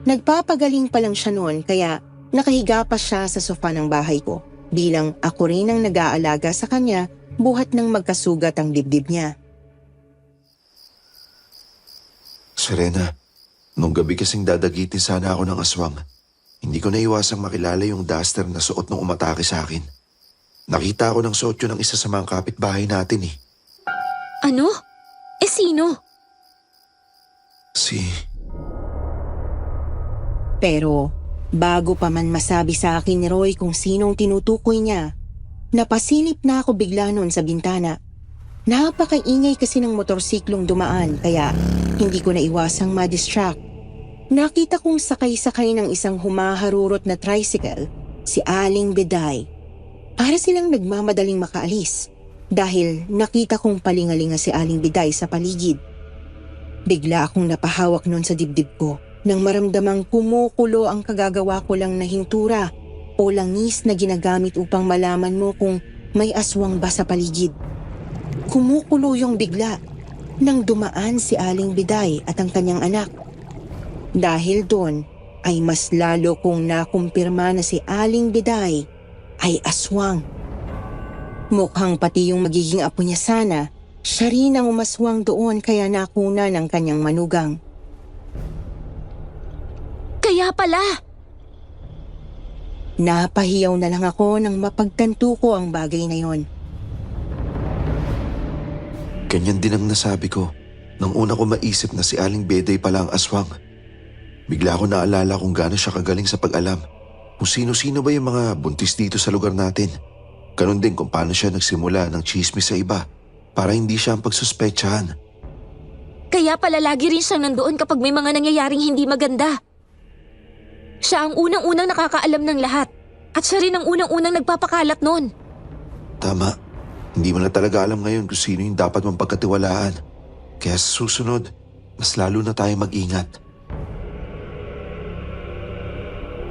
Nagpapagaling pa lang siya noon kaya nakahiga pa siya sa sofa ng bahay ko bilang ako rin ang nag-aalaga sa kanya buhat ng magkasugat ang dibdib niya. Serena, nung gabi kasing dadagitin sana ako ng aswang, hindi ko naiwasang makilala yung duster na suot nung umatake sa akin. Nakita ko ng sotyo ng isa sa mga kapitbahay natin eh. Ano? Eh sino? Si... Pero bago pa man masabi sa akin ni Roy kung sinong tinutukoy niya, napasilip na ako bigla noon sa bintana. Napakaingay kasi ng motorsiklong dumaan kaya hindi ko naiwasang ma-distract. Nakita kong sakay-sakay ng isang humaharurot na tricycle, si Aling Beday. Para silang nagmamadaling makaalis dahil nakita kong palingalinga si Aling Beday sa paligid. Bigla akong napahawak noon sa dibdib ko nang maramdamang kumukulo ang kagagawa ko lang na hintura o langis na ginagamit upang malaman mo kung may aswang ba sa paligid. Kumukulo yung bigla nang dumaan si Aling Beday at ang kanyang anak. Dahil doon ay mas lalo kong nakumpirma na si Aling Beday ay aswang. Mukhang pati yung magiging apo niya sana, siya rin ang umaswang doon kaya nakuna ng kanyang manugang. Kaya pala! Napahiyaw na lang ako nang mapagtanto ko ang bagay na yon. Ganyan din ang nasabi ko nang una ko maisip na si Aling Beday pala ang aswang. Bigla ko naalala kung gaano siya kagaling sa pag-alam. Kung sino-sino ba yung mga buntis dito sa lugar natin. Ganon din kung paano siya nagsimula ng chismis sa iba para hindi siya ang pagsuspetsahan. Kaya pala lagi rin siyang nandoon kapag may mga nangyayaring hindi maganda. Siya ang unang-unang nakakaalam ng lahat. At siya rin ang unang-unang nagpapakalat nun. Tama. Hindi mo na talaga alam ngayon kung sino yung dapat mong pagkatiwalaan. Kaya sa susunod, mas lalo na tayo mag-ingat.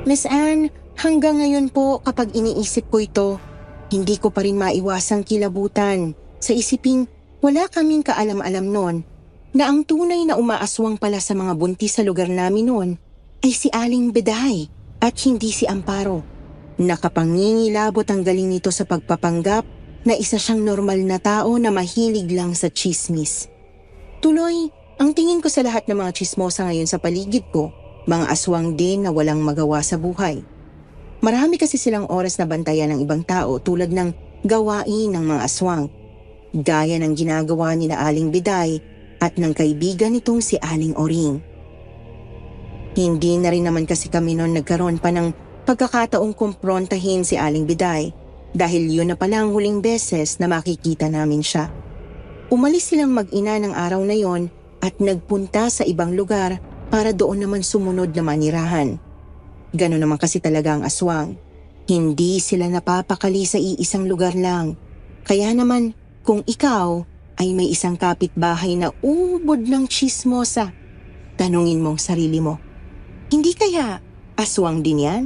Miss Anne, hanggang ngayon po kapag iniisip ko ito, hindi ko pa rin maiwasang kilabutan sa isiping wala kaming kaalam-alam noon na ang tunay na umaaswang pala sa mga buntis sa lugar namin noon ay si Aling Beday at hindi si Amparo. Nakapangingilabot ang galing nito sa pagpapanggap na isa siyang normal na tao na mahilig lang sa chismis. Tuloy, ang tingin ko sa lahat ng mga chismosa ngayon sa paligid ko, mga aswang din na walang magawa sa buhay. Marami kasi silang oras na bantayan ng ibang tao tulad ng gawain ng mga aswang. Gaya ng ginagawa ni na Aling Beday at ng kaibigan nitong si Aling Oring. Hindi na rin naman kasi kami noon nagkaroon pa ng pagkakataong kumprontahin si Aling Beday dahil yun na pala ang huling beses na makikita namin siya. Umalis silang mag-ina ng araw na yon at nagpunta sa ibang lugar para doon naman sumunod na manirahan. Ganon naman kasi talaga ang aswang. Hindi sila napapakali sa iisang lugar lang. Kaya naman, kung ikaw ay may isang kapitbahay na ubod ng chismosa, tanungin mong sarili mo, hindi kaya aswang din yan?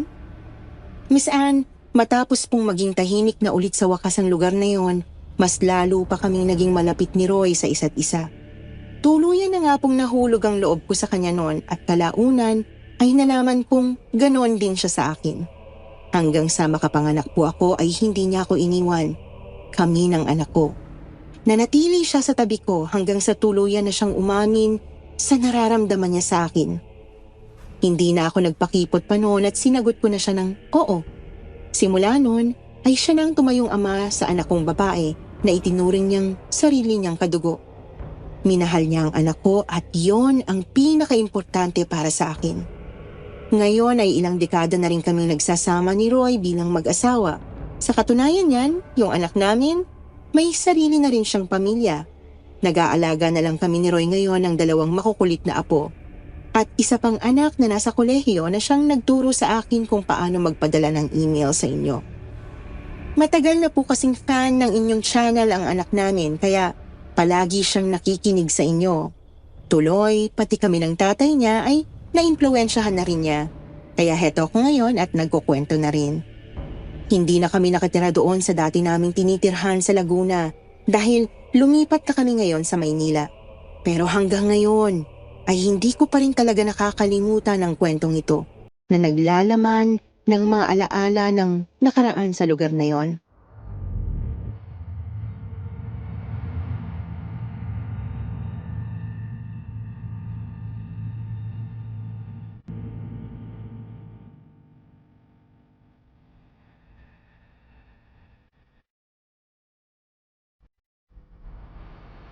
Miss Anne, matapos pong maging tahimik na ulit sa wakas ang lugar na yon, mas lalo pa kaming naging malapit ni Roy sa isa't isa. Tuluyan na nga pong nahulog ang loob ko sa kanya noon at kalaunan ay nalaman kong ganon din siya sa akin. Hanggang sa makapanganak po ako ay hindi niya ako iniwan. Kami ng anak ko. Nanatili siya sa tabi ko hanggang sa tuluyan na siyang umamin sa nararamdaman niya sa akin. Hindi na ako nagpakipot pa noon at sinagot ko na siya ng oo. Simula noon ay siya nang tumayong ama sa anak kong babae na itinuring niyang sarili niyang kadugo. Minahal niya ang anak ko at yon ang pinakaimportante para sa akin. Ngayon ay ilang dekada na rin kaming nagsasama ni Roy bilang mag-asawa. Sa katunayan niyan, yung anak namin, may sarili na rin siyang pamilya. Nag-aalaga na lang kami ni Roy ngayon ng 2 makukulit na apo. At isa pang anak na nasa kolehiyo na siyang nagturo sa akin kung paano magpadala ng email sa inyo. Matagal na po kasing fan ng inyong channel ang anak namin kaya palagi siyang nakikinig sa inyo. Tuloy, pati kami ng tatay niya ay naimpluwensyahan na rin niya. Kaya heto ko ngayon at nagkukwento na rin. Hindi na kami nakatira doon sa dati naming tinitirhan sa Laguna dahil lumipat na kami ngayon sa Maynila. Pero hanggang ngayon ay hindi ko pa rin talaga nakakalimutan ang kwentong ito na naglalaman ng mga alaala ng nakaraan sa lugar na yon.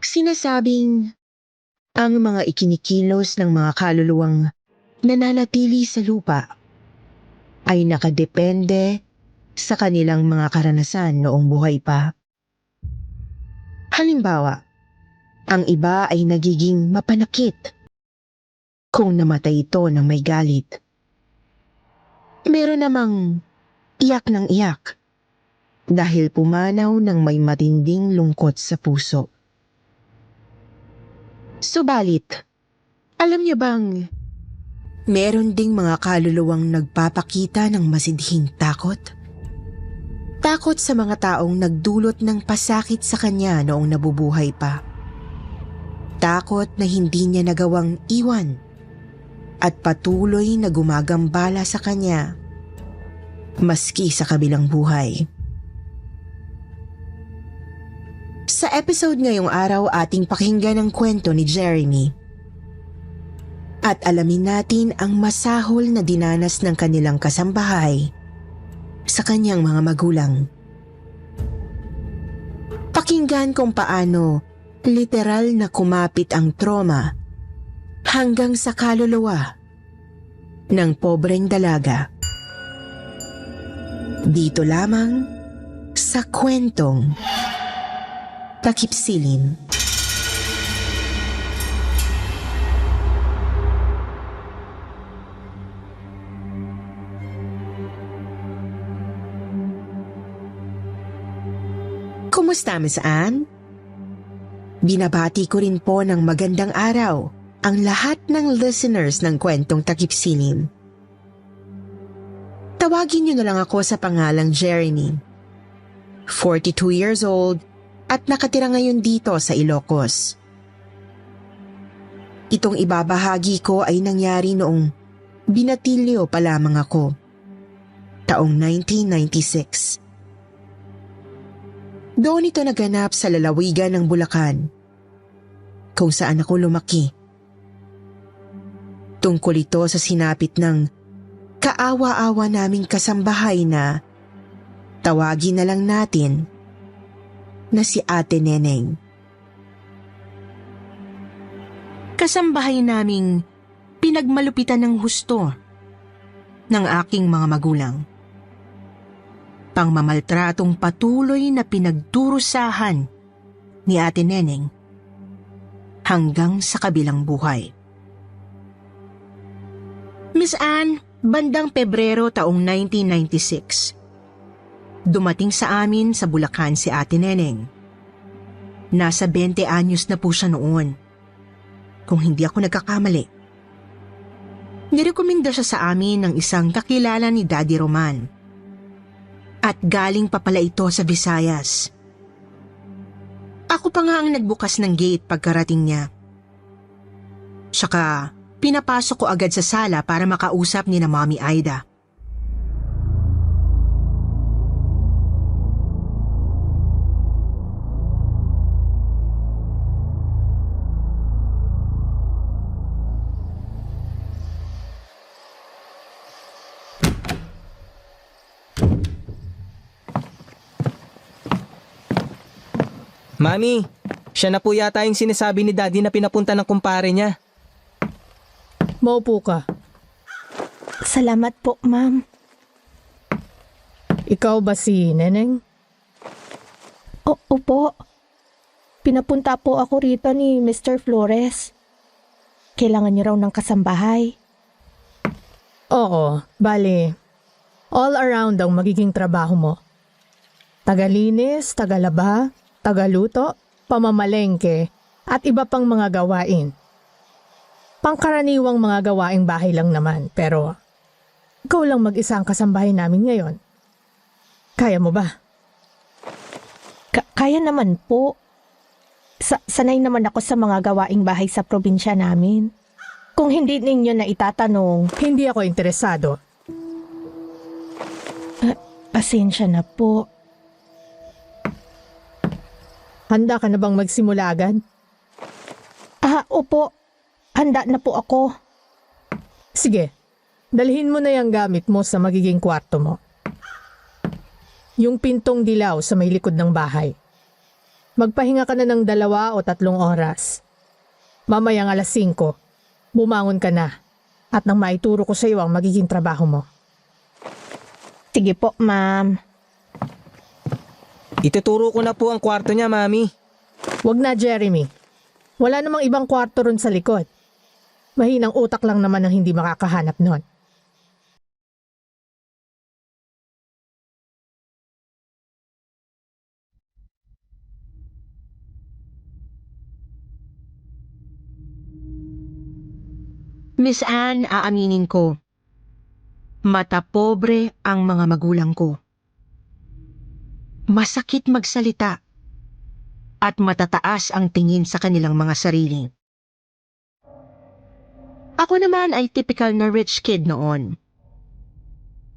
Sinasabing Ang mga ikinikilos ng mga kaluluwang nananatili sa lupa ay nakadepende sa kanilang mga karanasan noong buhay pa. Halimbawa, ang iba ay nagiging mapanakit kung namatay ito ng may galit. Meron namang iyak ng iyak dahil pumanaw ng may matinding lungkot sa puso. Subalit, alam niyo bang meron ding mga kaluluwang nagpapakita ng masidhing takot? Takot sa mga taong nagdulot ng pasakit sa kanya noong nabubuhay pa. Takot na hindi niya nagawang iwan at patuloy na gumagambala sa kanya maski sa kabilang buhay. Sa episode ngayong araw, ating pakinggan ang kwento ni Jeremy at alamin natin ang masahol na dinanas ng kanilang kasambahay sa kanyang mga magulang. Pakinggan kung paano literal na kumapit ang trauma hanggang sa kaluluwa ng pobreng dalaga. Dito lamang sa kwentong Takip Silim. Kumusta, Miss Anne? Binabati ko rin po ng magandang araw ang lahat ng listeners ng kwentong Takip Silim. Tawagin niyo na lang ako sa pangalang Jeremy. 42 years old at nakatira ngayon dito sa Ilocos. Itong ibabahagi ko ay nangyari noong binatilyo pa lamang ako, taong 1996. Doon ito naganap sa lalawigan ng Bulacan, kung saan ako lumaki. Tungkol ito sa sinapit ng kaawa-awa naming kasambahay na tawagin na lang natin na si Ate Neneng. Kasambahay naming pinagmalupitan ng husto ng aking mga magulang. Pangmamaltratong patuloy na pinagdurusahan ni Ate Neneng hanggang sa kabilang buhay. Miss Anne, bandang Pebrero taong 1996. Dumating sa amin sa Bulacan si Ate Neneng. Nasa 20 anyos na po siya noon, kung hindi ako nagkakamali. Nirekomenda siya sa amin ng isang kakilala ni Daddy Roman. At galing pa pala ito sa Visayas. Ako pa nga ang nagbukas ng gate pagkarating niya. Saka pinapasok ko agad sa sala para makausap ni na Mommy Aida. Mami, siya na po yata yung sinasabi ni Daddy na pinapunta ng kumpare niya. Maupo ka. Salamat po, ma'am. Ikaw ba si Neneng? Opo. Pinapunta po ako rito ni Mr. Flores. Kailangan niyo raw ng kasambahay. Oo, bali. All around ang magiging trabaho mo. Tagalinis, tagalaba, tagaluto, pamamalengke, at iba pang mga gawain. Pangkaraniwang mga gawaing bahay lang naman, pero ikaw lang mag-isa ang kasambahay namin ngayon. Kaya mo ba? Kaya naman po. Sanay naman ako sa mga gawaing bahay sa probinsya namin. Kung hindi ninyo na itatanong, hindi ako interesado. Pasensya na po. Handa ka na bang magsimula agad? Opo. Handa na po ako. Sige, dalhin mo na yung gamit mo sa magiging kwarto mo. Yung pintong dilaw sa may likod ng bahay. Magpahinga ka na ng 2 o 3 oras. Mamayang 5:00, bumangon ka na at nang maituro ko sa iyo ang magiging trabaho mo. Sige po, ma'am. Ituturo ko na po ang kwarto niya, Mami. Wag na, Jeremy. Wala namang ibang kwarto ron sa likod. Mahinang utak lang naman ang hindi makakahanap nun. Miss Anne, aaminin ko. Mata pobre ang mga magulang ko. Masakit magsalita at matataas ang tingin sa kanilang mga sarili. Ako naman ay typical na rich kid noon.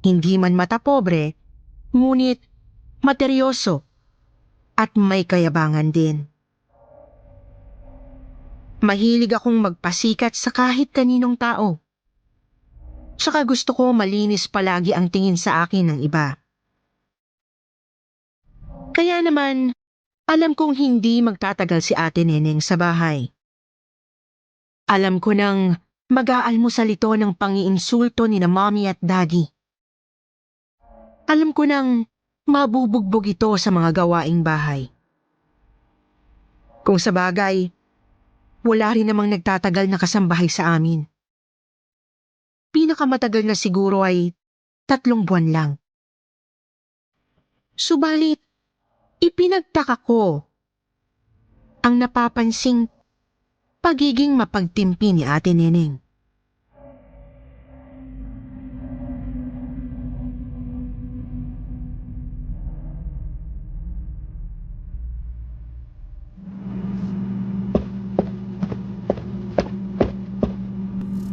Hindi man mata pobre, ngunit materyoso at may kayabangan din. Mahilig akong magpasikat sa kahit kaninong tao. Tsaka gusto ko malinis palagi ang tingin sa akin ng iba. Kaya naman, alam kong hindi magtatagal si Ate Neneng sa bahay. Alam ko nang mag-aalmusal ito ng pangiinsulto ni na Mommy at Daddy. Alam ko nang mabubugbog ito sa mga gawaing bahay. Kung sa bagay, wala rin namang nagtatagal na kasambahay sa amin. Pinakamatagal na siguro ay 3 buwan lang. Subalit, ipinagtaka ko ang napapansing pagiging mapagtimpi ni Ate Neneng.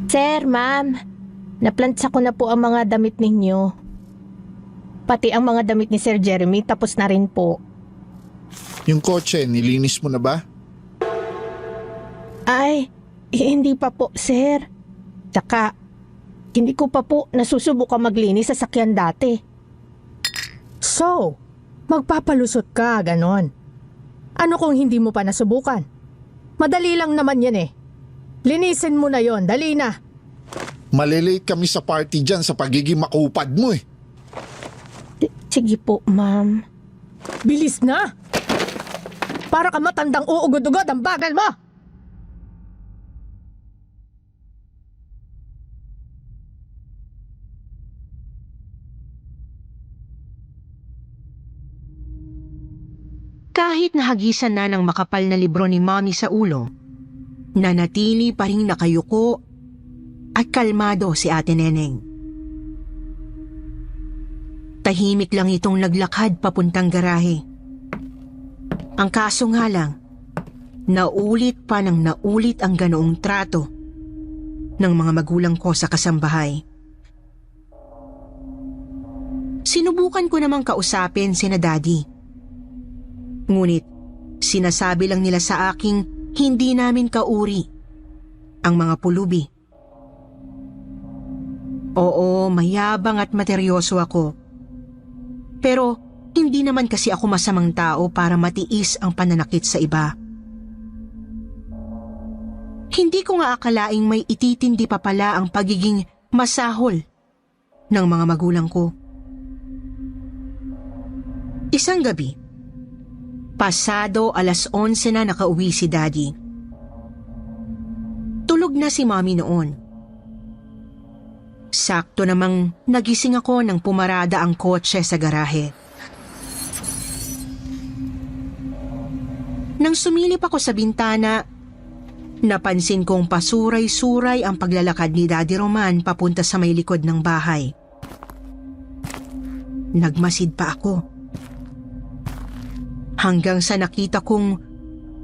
Sir, ma'am, naplantsa ko na po ang mga damit ninyo. Pati ang mga damit ni Sir Jeremy tapos na rin po. Yung kotse, nilinis mo na ba? Ay, hindi pa po, sir. Tsaka, hindi ko pa po nasusubukan maglinis sa sakyan dati. So, magpapalusot ka, ganon. Ano kung hindi mo pa nasubukan? Madali lang naman yan eh. Linisin mo na yon, dali na. Malilate kami sa party dyan sa pagiging makupad mo eh. Sige po, ma'am. Bilis na! Para ka matandang uugod-ugod ang bagal mo! Kahit nahagisan na ng makapal na libro ni Mommy sa ulo, nanatili pa rin nakayuko at kalmado si Ate Neneng. Tahimik lang itong naglakad papuntang garahe. Ang kaso nga lang, naulit pa ng naulit ang ganoong trato ng mga magulang ko sa kasambahay. Sinubukan ko namang kausapin sina Daddy. Ngunit sinasabi lang nila sa aking hindi namin kauri ang mga pulubi. Oo, mayabang at materyoso ako. Pero hindi naman kasi ako masamang tao para matiis ang pananakit sa iba. Hindi ko nga akalaing may ititindi pa pala ang pagiging masahol ng mga magulang ko. Isang gabi, pasado 11:00 na nakauwi si Daddy. Tulog na si Mommy noon. Sakto namang nagising ako nang pumarada ang kotse sa garahe. Nang sumilip ako sa bintana, napansin kong pasuray-suray ang paglalakad ni Daddy Roman papunta sa may likod ng bahay. Nagmasid pa ako. Hanggang sa nakita kong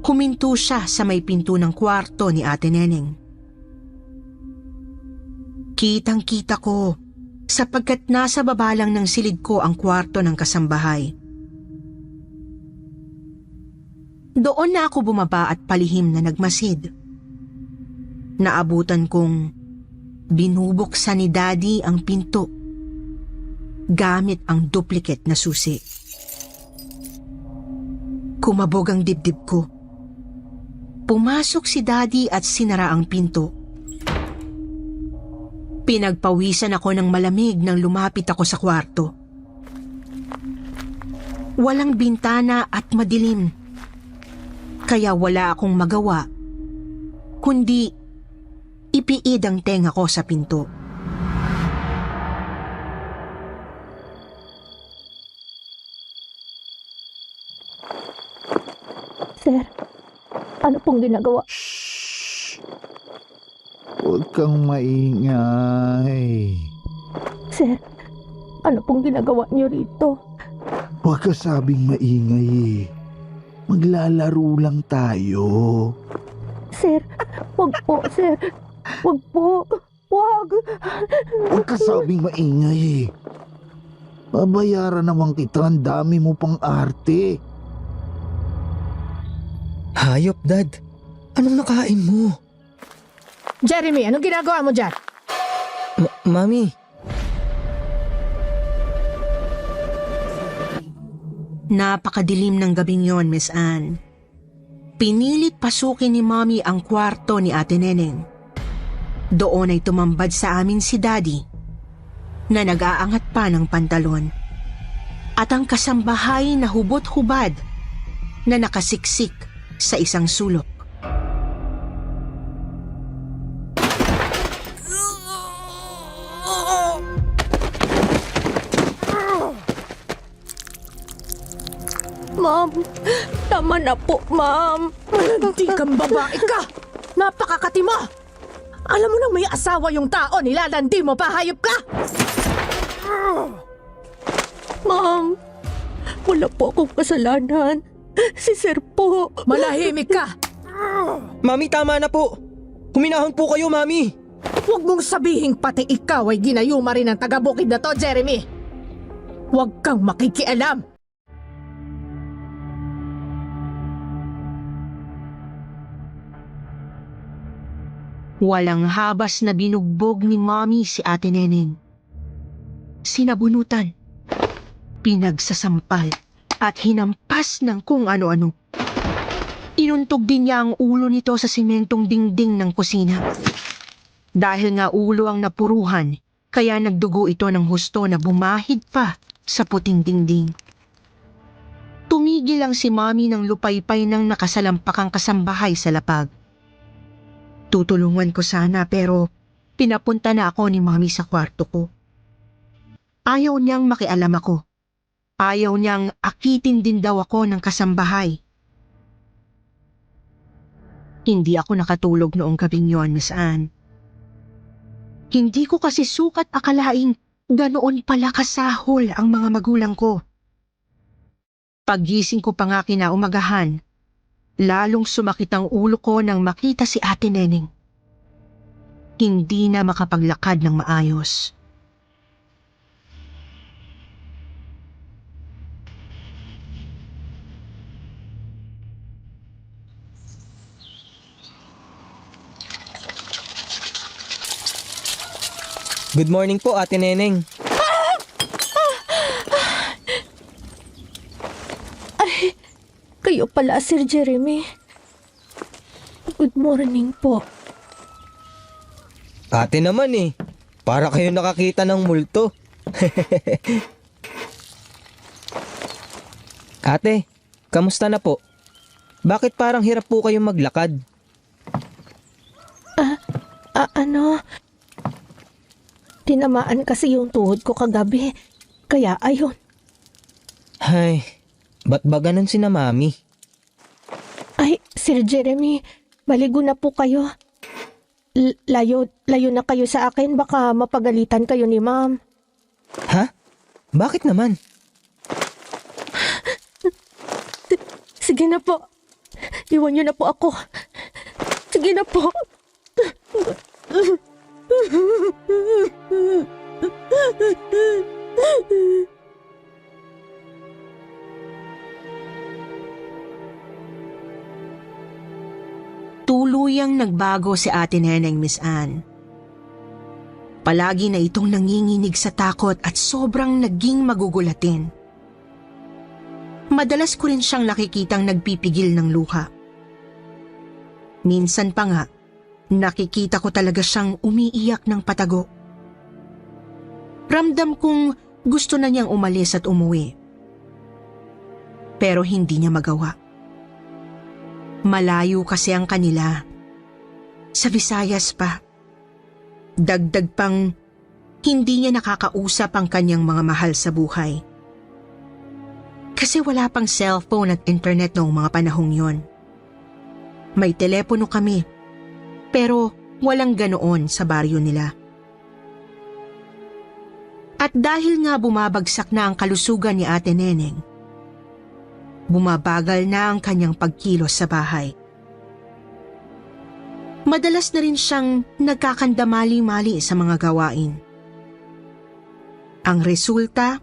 huminto siya sa may pinto ng kwarto ni Ate Neneng. Kitang-kita ko sapagkat nasa baba lang ng silid ko ang kwarto ng kasambahay. Doon na ako bumaba at palihim na nagmasid. Naabutan kong binubuksan ni Daddy ang pinto gamit ang duplicate na susi. Kumabog ang dibdib ko. Pumasok si Daddy at sinara ang pinto. Pinagpawisan ako ng malamig nang lumapit ako sa kwarto. Walang bintana at madilim. Kaya wala akong magawa, kundi ipiid ang tenga ko sa pinto. Sir, ano pong ginagawa? Huwag kang maingay. Sir, ano pong ginagawa niyo rito? Huwag ka sabing maingay eh. Maglalaro lang tayo. Sir, wag po, sir. Wag po. Wag. Huwag ka sabing maingay eh. Babayaran naman kita, ang dami mo pang arte. Hayop, Dad. Anong nakain mo? Jeremy, anong ginagawa mo dyan? Mami. Napakadilim ng gabing yon, Miss Anne. Pinilit pasukin ni Mommy ang kwarto ni Ate Neneng. Doon ay tumambad sa amin si Daddy na nag-aangat pa ng pantalon at ang kasambahay na hubot-hubad na nakasiksik sa isang sulok. Ma'am, tama na po, ma'am. Hindi kang babae ka. Napakakati mo. Alam mo nang may asawa yung tao, nilalandi mo pa, hayop ka. Ma'am, wala po akong kasalanan. Si Sir po. Malahimik ka. Mami, tama na po. Huminahon po kayo, Mami. Huwag mong sabihing pati ikaw ay ginayuma rin ng taga-bukid na to, Jeremy. Huwag kang makikialam. Walang habas na binugbog ni Mommy si Ate Neneng. Sinabunutan, pinagsasampal at hinampas ng kung ano-ano. Inuntog din niya ang ulo nito sa simentong dingding ng kusina. Dahil nga ulo ang napuruhan, kaya nagdugo ito ng husto na bumahid pa sa puting dingding. Tumigil lang si Mommy ng lupaypay ng nakasalampakang kasambahay sa lapag. Tutulungan ko sana pero pinapunta na ako ni Mommy sa kwarto ko. Ayaw niyang makialam ako. Ayaw niyang akitin din daw ako ng kasambahay. Hindi ako nakatulog noong gabing yon, Miss Anne. Hindi ko kasi sukat akalaing ganoon pala kasahol ang mga magulang ko. Paggising ko pa nga kinaumagahan, lalong sumakit ang ulo ko nang makita si Ate Neneng. Hindi na makapaglakad ng maayos. Good morning po, Ate Neneng. Ay, kayo pala, Sir Jeremy. Good morning po. Ate naman eh. Para kayo nakakita ng multo. Ate, kamusta na po? Bakit parang hirap po kayong maglakad? Ano? Tinamaan kasi yung tuhod ko kagabi. Kaya ayun. Ay, ba't ba ganun si na Mami? Ay, Sir Jeremy, maligo na po kayo. Layo na kayo sa akin. Baka mapagalitan kayo ni Ma'am. Ha? Bakit naman? Sige na po. Iwan niyo na po ako. Sige na po. Tuluyang nagbago si Ate Neneng, Miss Anne. Palagi na itong nanginginig sa takot at sobrang naging magugulatin. Madalas ko rin siyang nakikitang nagpipigil ng luha. Minsan pa nga, nakikita ko talaga siyang umiiyak ng patago. Ramdam kong gusto na niyang umalis at umuwi. Pero hindi niya magawa. Malayo kasi ang kanila. Sa Visayas pa. Dagdag pang hindi niya nakakausap ang kanyang mga mahal sa buhay. Kasi wala pang cellphone at internet noong mga panahong yon. May telepono kami, pero walang ganoon sa baryo nila. At dahil nga bumabagsak na ang kalusugan ni Ate Neneng, bumabagal na ang kanyang pagkilos sa bahay. Madalas na rin siyang nagkakandamali-mali sa mga gawain. Ang resulta,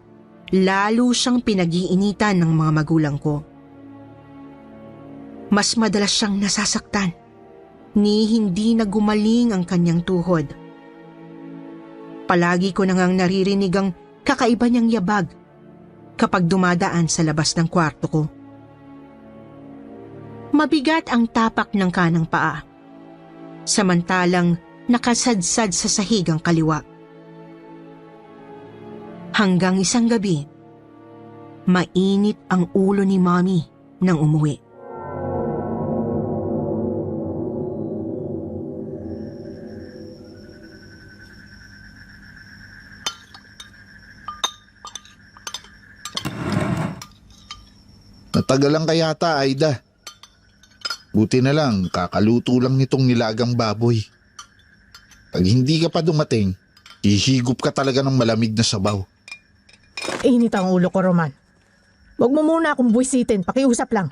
lalo siyang pinag-iinitan ng mga magulang ko. Mas madalas siyang nasasaktan, ni hindi na gumaling ang kanyang tuhod. Palagi ko nang naririnig ang kakaiba niyang yabag kapag dumadaan sa labas ng kwarto ko. Mabigat ang tapak ng kanang paa, samantalang nakasadsad sa sahig ang kaliwa. Hanggang isang gabi, mainit ang ulo ni Mommy nang umuwi. Natagalan ka yata, Aida. Buti na lang, kakaluto lang nitong nilagang baboy. Pag hindi ka pa dumating, hihigop ka talaga ng malamig na sabaw. Init ang ulo ko, Roman. Huwag mo muna akong buwisitin, pakiusap lang.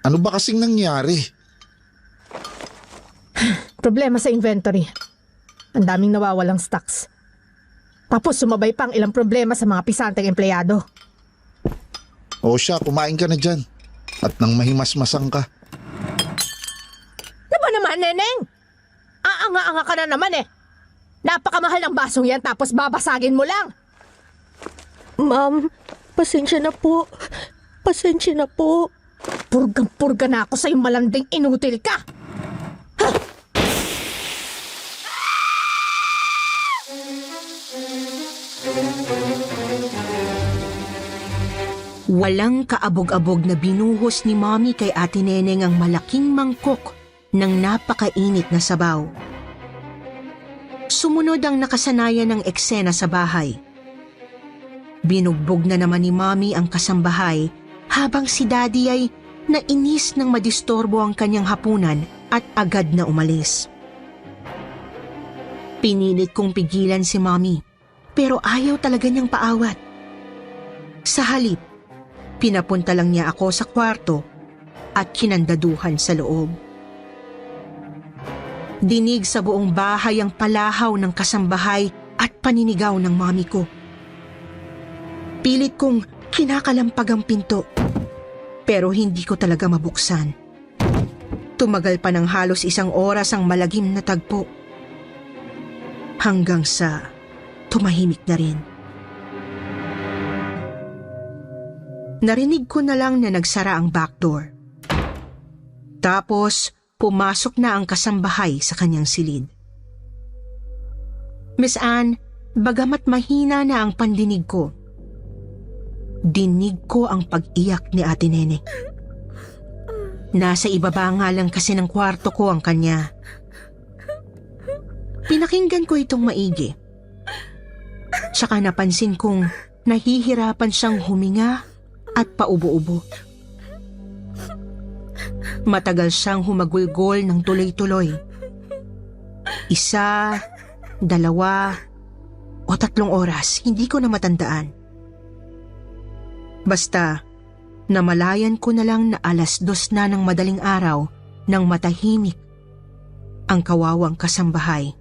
Ano ba kasing nangyari? Problema sa inventory. Ang daming nawawalang stocks. Tapos sumabay pang ilang problema sa mga pisanteng empleyado. O siya, kumain ka na dyan. At nang mahimasmasang ka. Ano ba naman, Neneng? Aanga-anga ka na naman eh. Napakamahal ng basong yan tapos babasagin mo lang. Ma'am, pasensya na po. Pasensya na po. Purgang-purga na ako sa'yo, malanding inutil ka. Walang kaabog-abog na binuhos ni Mommy kay Ate Neneng ang malaking mangkok ng napakainit na sabaw. Sumunod ang nakasanayan ng eksena sa bahay. Binugbog na naman ni Mommy ang kasambahay habang si Daddy ay nainis nang madistorbo ang kanyang hapunan at agad na umalis. Pinilit kong pigilan si Mommy pero ayaw talaga niyang paawat. Sa halip, pinapunta lang niya ako sa kwarto at kinandaduhan sa loob. Dinig sa buong bahay ang palahaw ng kasambahay at paninigaw ng Mommy ko. Pilit kong kinakalampag ang pinto, pero hindi ko talaga mabuksan. Tumagal pa ng halos 1 oras ang malagim na tagpo. Hanggang sa tumahimik na rin. Narinig ko na lang na nagsara ang back door. Tapos, pumasok na ang kasambahay sa kanyang silid. Miss Anne, bagamat mahina na ang pandinig ko, dinig ko ang pag-iyak ni Ate Neneng. Nasa ibaba nga lang kasi ng kwarto ko ang kanya. Pinakinggan ko itong maigi. Tsaka napansin kong nahihirapan siyang huminga at paubo-ubo. Matagal siyang humagulgol ng tuloy-tuloy. 1, 2, o 3 oras, hindi ko na matandaan. Basta, namalayan ko na lang na 2:00 na ng madaling araw nang matahimik ang kawawang kasambahay.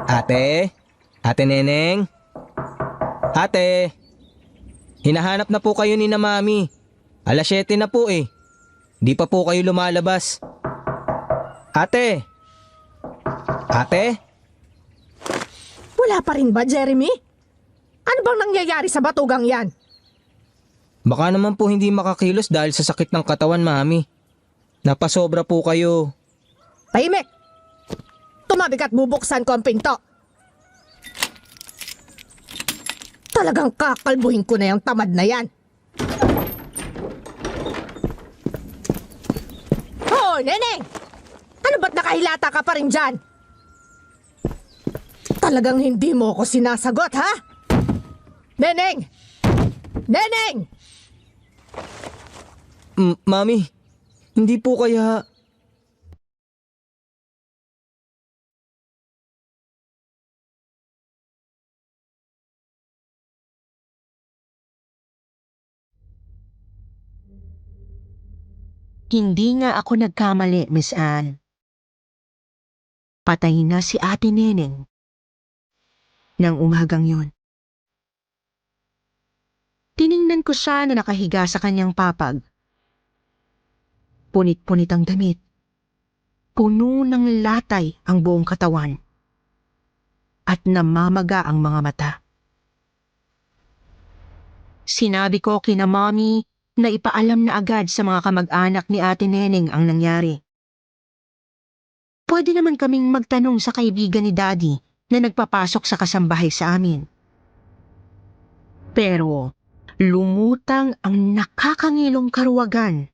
Ate? Ate Neneng? Ate? Hinahanap na po kayo ni na Mami. 7:00 na po eh. Di pa po kayo lumalabas. Ate? Ate? Wala pa rin ba, Jeremy? bang nangyayari sa batugang yan? Baka naman po hindi makakilos dahil sa sakit ng katawan, Mami. Napasobra po kayo. Tahimik! Tumabig at bubuksan ko ang pinto. Talagang kakalbuhin ko na yung tamad na yan. Oh, Neneng! Ano ba't nakahilata ka pa rin dyan? Talagang hindi mo ako sinasagot, ha? Neneng! Neneng! Mami, hindi po kaya... Hindi nga ako nagkamali, Miss Anne. Patay na si Ate Neneng nang umagang yon. Tiningnan ko siya na nakahiga sa kanyang papag. Punit-punit ang damit. Puno ng latay ang buong katawan. At namamaga ang mga mata. Sinabi ko kina Mommy na ipaalam na agad sa mga kamag-anak ni Ate Neneng ang nangyari. Pwede naman kaming magtanong sa kaibigan ni Daddy na nagpapasok sa kasambahay sa amin. Pero lumutang ang nakakangilong karuwagan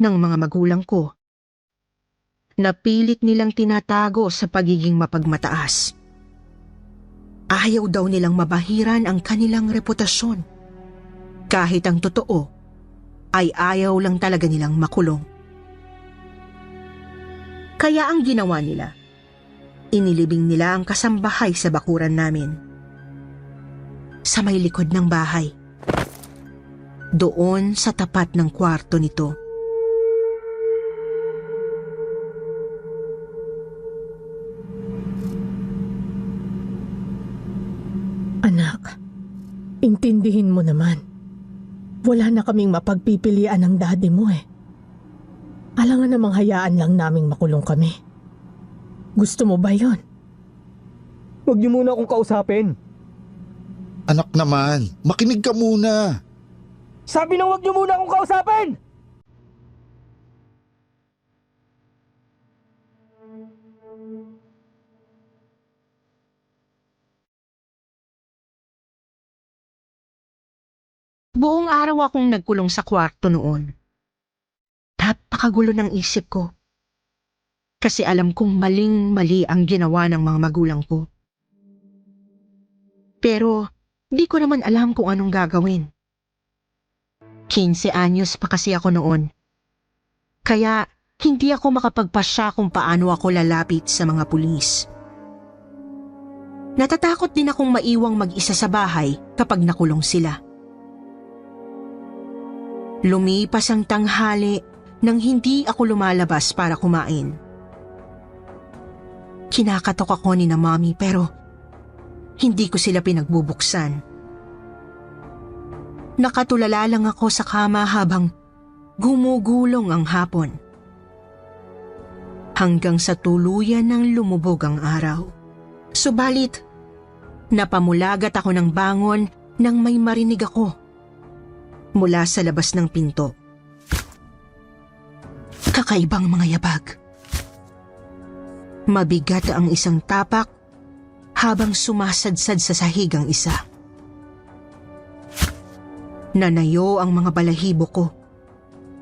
ng mga magulang ko. Napilit nilang tinatago sa pagiging mapagmataas. Ayaw daw nilang mabahiran ang kanilang reputasyon. Kahit ang totoo, ay ayaw lang talaga nilang makulong. Kaya ang ginawa nila, inilibing nila ang kasambahay sa bakuran namin. Sa may likod ng bahay. Doon sa tapat ng kwarto nito. Anak, intindihin mo naman. Wala na kaming mapagpipilian ng daddy mo eh. Alangan namang hayaan lang naming makulong kami. Gusto mo ba yon? Huwag niyo muna akong kausapin. Anak naman, makinig ka muna. Sabi na huwag niyo muna akong kausapin! Buong araw akong nagkulong sa kwarto noon. Napakagulo ng isip ko. Kasi alam kong maling-mali ang ginawa ng mga magulang ko. Pero di ko naman alam kung anong gagawin. 15 anyos pa kasi ako noon. Kaya hindi ako makapagpasya kung paano ako lalapit sa mga pulis. Natatakot din akong maiwang mag-isa sa bahay kapag nakulong sila. Lumipas ang tanghali nang hindi ako lumalabas para kumain. Kinakatok ako ni na Mommy pero hindi ko sila pinagbubuksan. Nakatulala lang ako sa kama habang gumugulong ang hapon. Hanggang sa tuluyan ng lumubog ang araw. Subalit, napamulagat ako ng bangon nang may marinig ako mula sa labas ng pinto. Kakaibang mga yabag. Mabigat ang isang tapak habang sumasadsad sa sahig ang isa. Nanayo ang mga balahibo ko.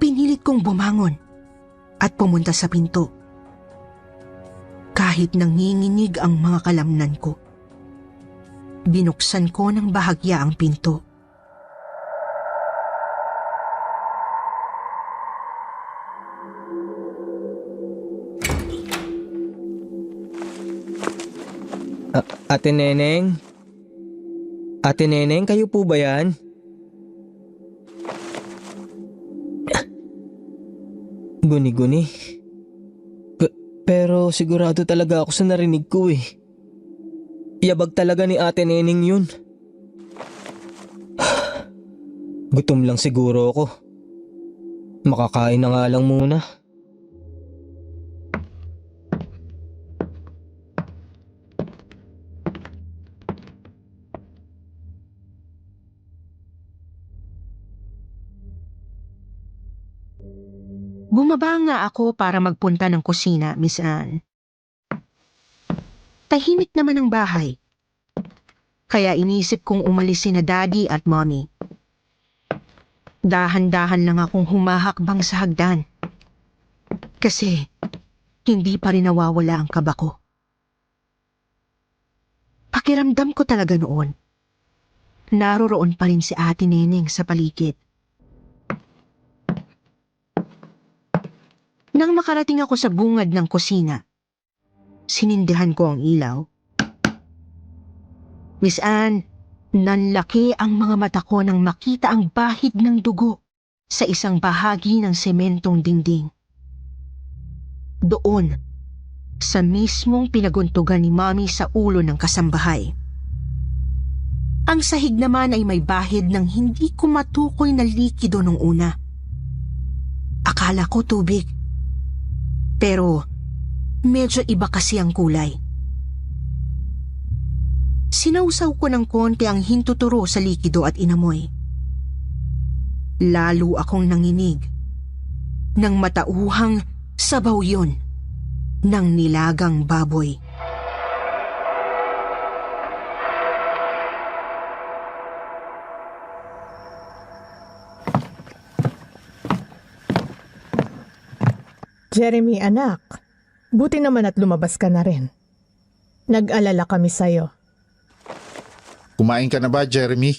Pinilit kong bumangon at pumunta sa pinto. Kahit nanginginig ang mga kalamnan ko. Binuksan ko ng bahagya ang pinto. Ate Neneng? Ate Neneng, kayo po ba yan? Guni-guni. Pero sigurado talaga ako sa narinig ko eh. Yabag talaga ni Ate Neneng yun. Gutom lang siguro ako. Makakain na nga lang muna. Bumaba nga ako para magpunta ng kusina, Miss Anne. Tahimik naman ang bahay. Kaya inisip kong umalis sina Daddy at Mommy. Dahan-dahan lang akong humahakbang sa hagdan. Kasi hindi pa rin nawawala ang kaba ko. Pakiramdam ko talaga noon. Naroroon pa rin si Ate Neneng sa paligid. Nang makarating ako sa bungad ng kusina, sinindihan ko ang ilaw. Miss Anne, nanlaki ang mga mata ko nang makita ang bahid ng dugo sa isang bahagi ng sementong dingding. Doon, sa mismong pinaguntugan ni Mommy sa ulo ng kasambahay. Ang sahig naman ay may bahid ng hindi ko matukoy na likido nung una. Akala ko tubig. Pero medyo iba kasi ang kulay. Sinausaw ko ng konti ang hintuturo sa likido at inamoy. Lalo akong nanginig nang matauhang sabaw yun ng nilagang baboy. Jeremy, anak. Buti naman at lumabas ka na rin. Nag-alala kami sa'yo. Kumain ka na ba, Jeremy?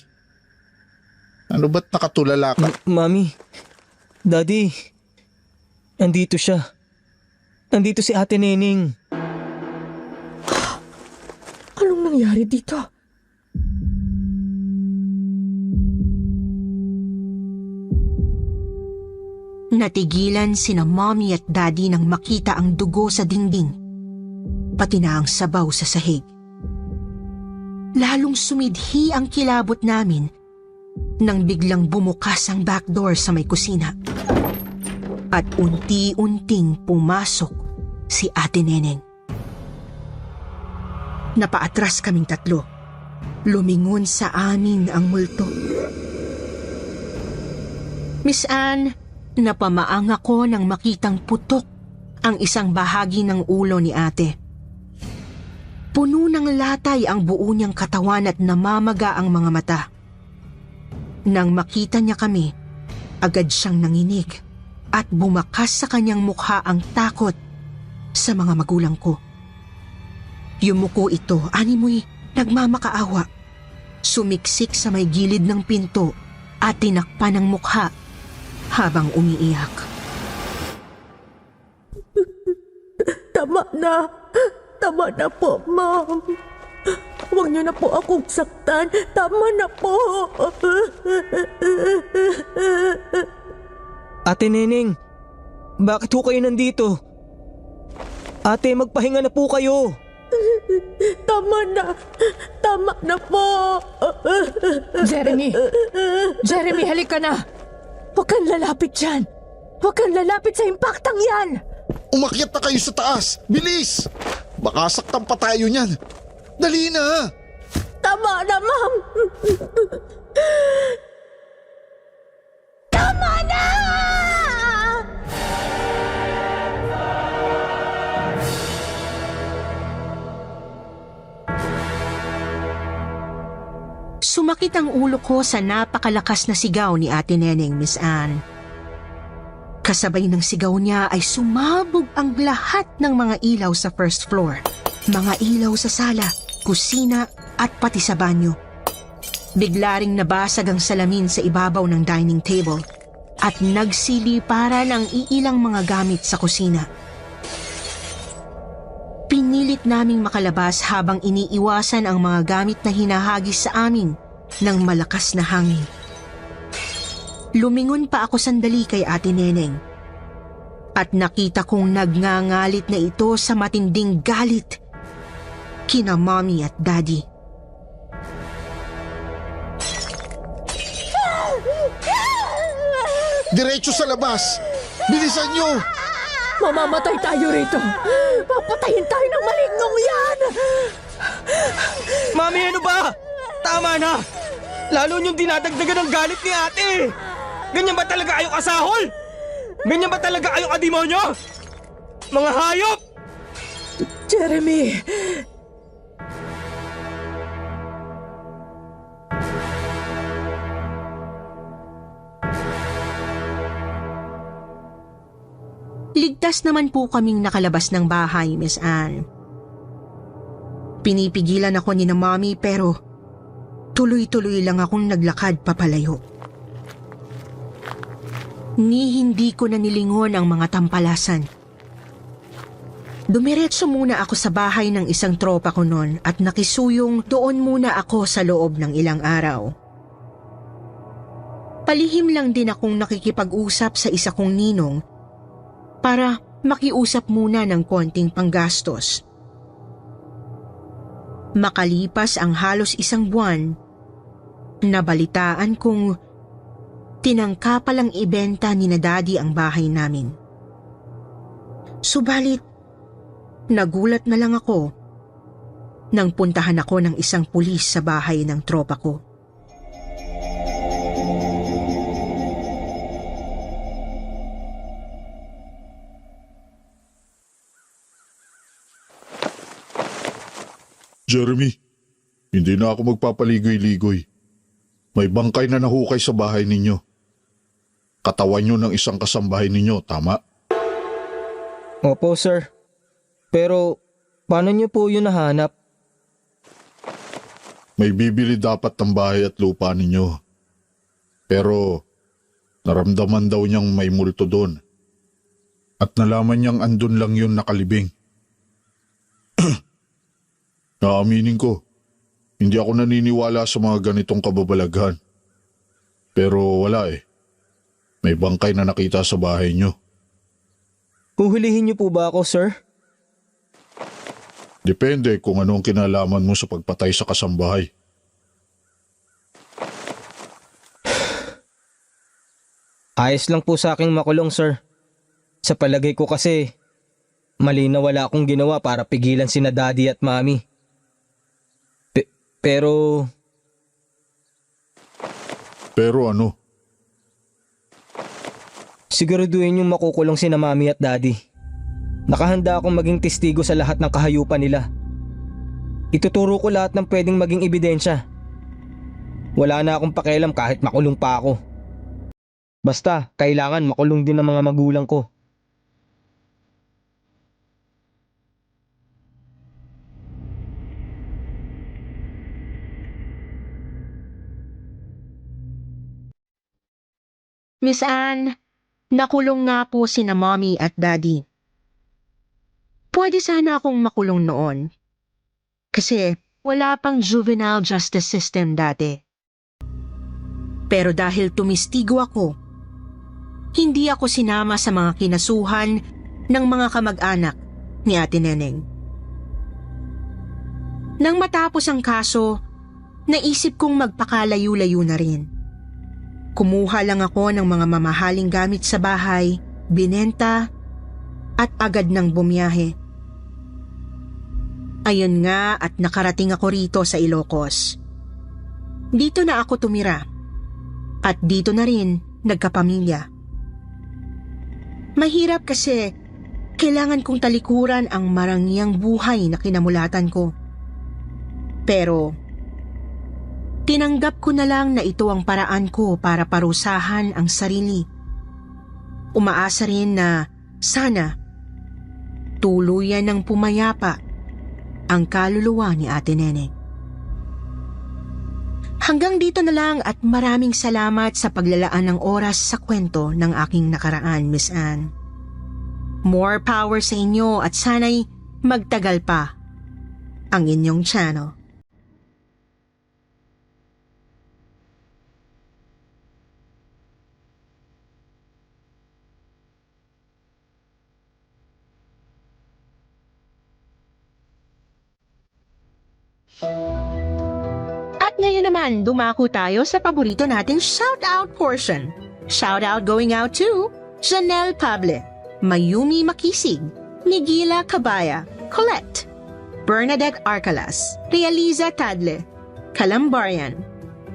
Ano ba't nakatulala ka? Mami, Daddy, andito siya. Andito si Ate Neneng. Anong nangyari dito? Natigilan sina Mommy at Daddy nang makita ang dugo sa dingding, pati na ang sabaw sa sahig. Lalong sumidhi ang kilabot namin nang biglang bumukas ang back door sa may kusina. At unti-unting pumasok si Ate Neneng. Napaatras kaming tatlo. Lumingon sa amin ang multo. Miss Anne, napamaang ako nang makitang putok ang isang bahagi ng ulo ni ate. Puno ng latay ang buo niyang katawan at namamaga ang mga mata. Nang makita niya kami, agad siyang nanginig at bumakas sa kanyang mukha ang takot sa mga magulang ko. Yumuko ito, animoy nagmamakaawa. Sumiksik sa may gilid ng pinto at tinakpan ang mukha habang umiiyak. Tama na. Tama na po, Ma'am. Huwag niyo na po akong saktan. Tama na po. Ate Neneng, bakit ho kayo nandito? Ate, magpahinga na po kayo. Tama na. Tama na po. Jeremy. Jeremy, halika na. Huwag kang lalapit dyan. Huwag kang lalapit sa impaktang yan. Umakyat na kayo sa taas! Bilis! Baka saktan pa tayo niyan. Dali na! Tama na, Ma'am. Tama na! Sumakit ang ulo ko sa napakalakas na sigaw ni Ate Neneng, Miss Anne. Kasabay ng sigaw niya ay sumabog ang lahat ng mga ilaw sa first floor. Mga ilaw sa sala, kusina at pati sa banyo. Bigla ring nabasag ang salamin sa ibabaw ng dining table at nagsiliparan ang iilang mga gamit sa kusina. Pinilit naming makalabas habang iniiwasan ang mga gamit na hinahagis sa amin ng malakas na hangin. Lumingon pa ako sandali kay Ate Neneng at nakita kong nagngangalit na ito sa matinding galit kina Mommy at Daddy. Diretso sa labas! Bilisan niyo! Mamamatay tayo rito. Papatayin tayo ng malignong yan. Mami, ano ba? Tama na! Lalo niyong dinadagdagan ng galit ni ate! Ganyan ba talaga kayo kasahol? Ganyan ba talaga kayo kademonyo? Mga hayop! Jeremy! Ligtas naman po kaming nakalabas ng bahay, Miss Anne. Pinipigilan ako ni na Mommy pero tuloy-tuloy lang akong naglakad papalayo. Hindi ko na nilingon ang mga tampalasan. Dumiretso muna ako sa bahay ng isang tropa ko noon at nakisuyong doon muna ako sa loob ng ilang araw. Palihim lang din akong nakikipag-usap sa isa kong ninong para makiusap muna ng konting panggastos. Makalipas ang halos isang buwan, nabalitaan kong tinangka palang ibenta ni na Daddy ang bahay namin. Subalit, nagulat na lang ako nang puntahan ako ng isang pulis sa bahay ng tropa ko. Jeremy, hindi na ako magpapaligoy-ligoy. May bangkay na nahukay sa bahay ninyo. Katawan nyo ng isang kasambahay ninyo, tama? Opo, sir. Pero, paano niyo po yun nahanap? May bibili dapat ng bahay at lupa ninyo. Pero, naramdaman daw niyang may multo doon. At nalaman niyang andun lang yun nakalibing. Naaminin ko, hindi ako naniniwala sa mga ganitong kababalaghan. Pero wala eh. May bangkay na nakita sa bahay niyo. Huhulihin niyo po ba ako, sir? Depende kung ano ang kinalaman mo sa pagpatay sa kasambahay. Ayos lang po sa aking makulong, sir. Sa palagay ko kasi, mali na wala akong ginawa para pigilan sina Daddy at Mommy. Pero ano? Siguraduhin yung makukulong sina Mommy at Daddy. Nakahanda akong maging testigo sa lahat ng kahayupan nila. Ituturo ko lahat ng pwedeng maging ebidensya. Wala na akong pakialam kahit makulong pa ako. Basta, kailangan makulong din ng mga magulang ko. Miss Anne, nakulong nga po sina Mommy at Daddy. Pwede sana akong makulong noon. Kasi wala pang juvenile justice system dati. Pero dahil tumistigo ako, hindi ako sinama sa mga kinasuhan ng mga kamag-anak ni Ate Neneng. Nang matapos ang kaso, naisip kong magpakalayo-layo na rin. Kumuha lang ako ng mga mamahaling gamit sa bahay, binenta, at agad nang bumiyahe. Ayun nga at nakarating ako rito sa Ilocos. Dito na ako tumira. At dito na rin nagkapamilya. Mahirap kasi kailangan kong talikuran ang marangyang buhay na kinamulatan ko. Pero tinanggap ko na lang na ito ang paraan ko para parusahan ang sarili. Umaasa rin na sana tuluyan ng pumayapa ang kaluluwa ni Ate Neneng. Hanggang dito na lang at maraming salamat sa paglalaan ng oras sa kwento ng aking nakaraan, Miss Anne. More power sa inyo at sana'y magtagal pa ang inyong channel. At ngayon naman, dumako tayo sa paborito nating shoutout portion. Shoutout going out to Janelle Pable, Mayumi Makisig, Migila Cabaya, Colette, Bernadette Arcalas, Realiza Tadle, Calambarian,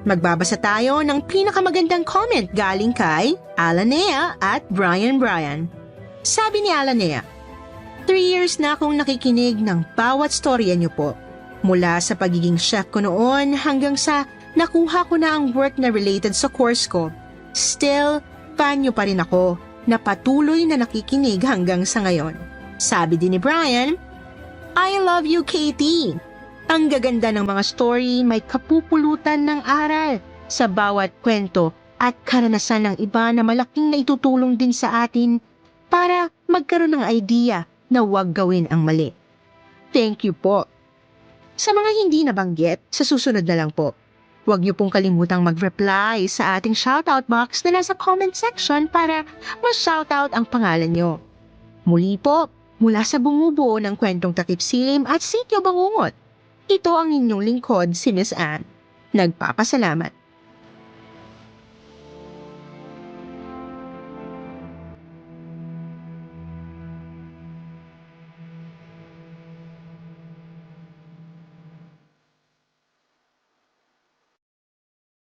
Magbabasa tayo ng pinakamagandang comment galing kay Alanea at Brian. Sabi ni Alanea, 3 years na akong nakikinig ng bawat storya niyo po. Mula sa pagiging chef ko noon hanggang sa nakuha ko na ang work na related sa course ko. Still, fan niyo pa rin ako na patuloy na nakikinig hanggang sa ngayon. Sabi din ni Brian, I love you, Katie! Ang gaganda ng mga story, may kapupulutan ng aral sa bawat kwento at karanasan ng iba na malaking naitutulong din sa atin para magkaroon ng idea na huwag gawin ang mali. Thank you po. Sa mga hindi nabanggit, sa susunod na lang po. Huwag niyo pong kalimutang mag-reply sa ating shoutout box na nasa comment section para ma-shoutout ang pangalan niyo. Muli po, mula sa bumubuo ng kwentong Takip Silim at Sityo Bangungot, ito ang inyong lingkod si Miss Anne. Nagpapasalamat.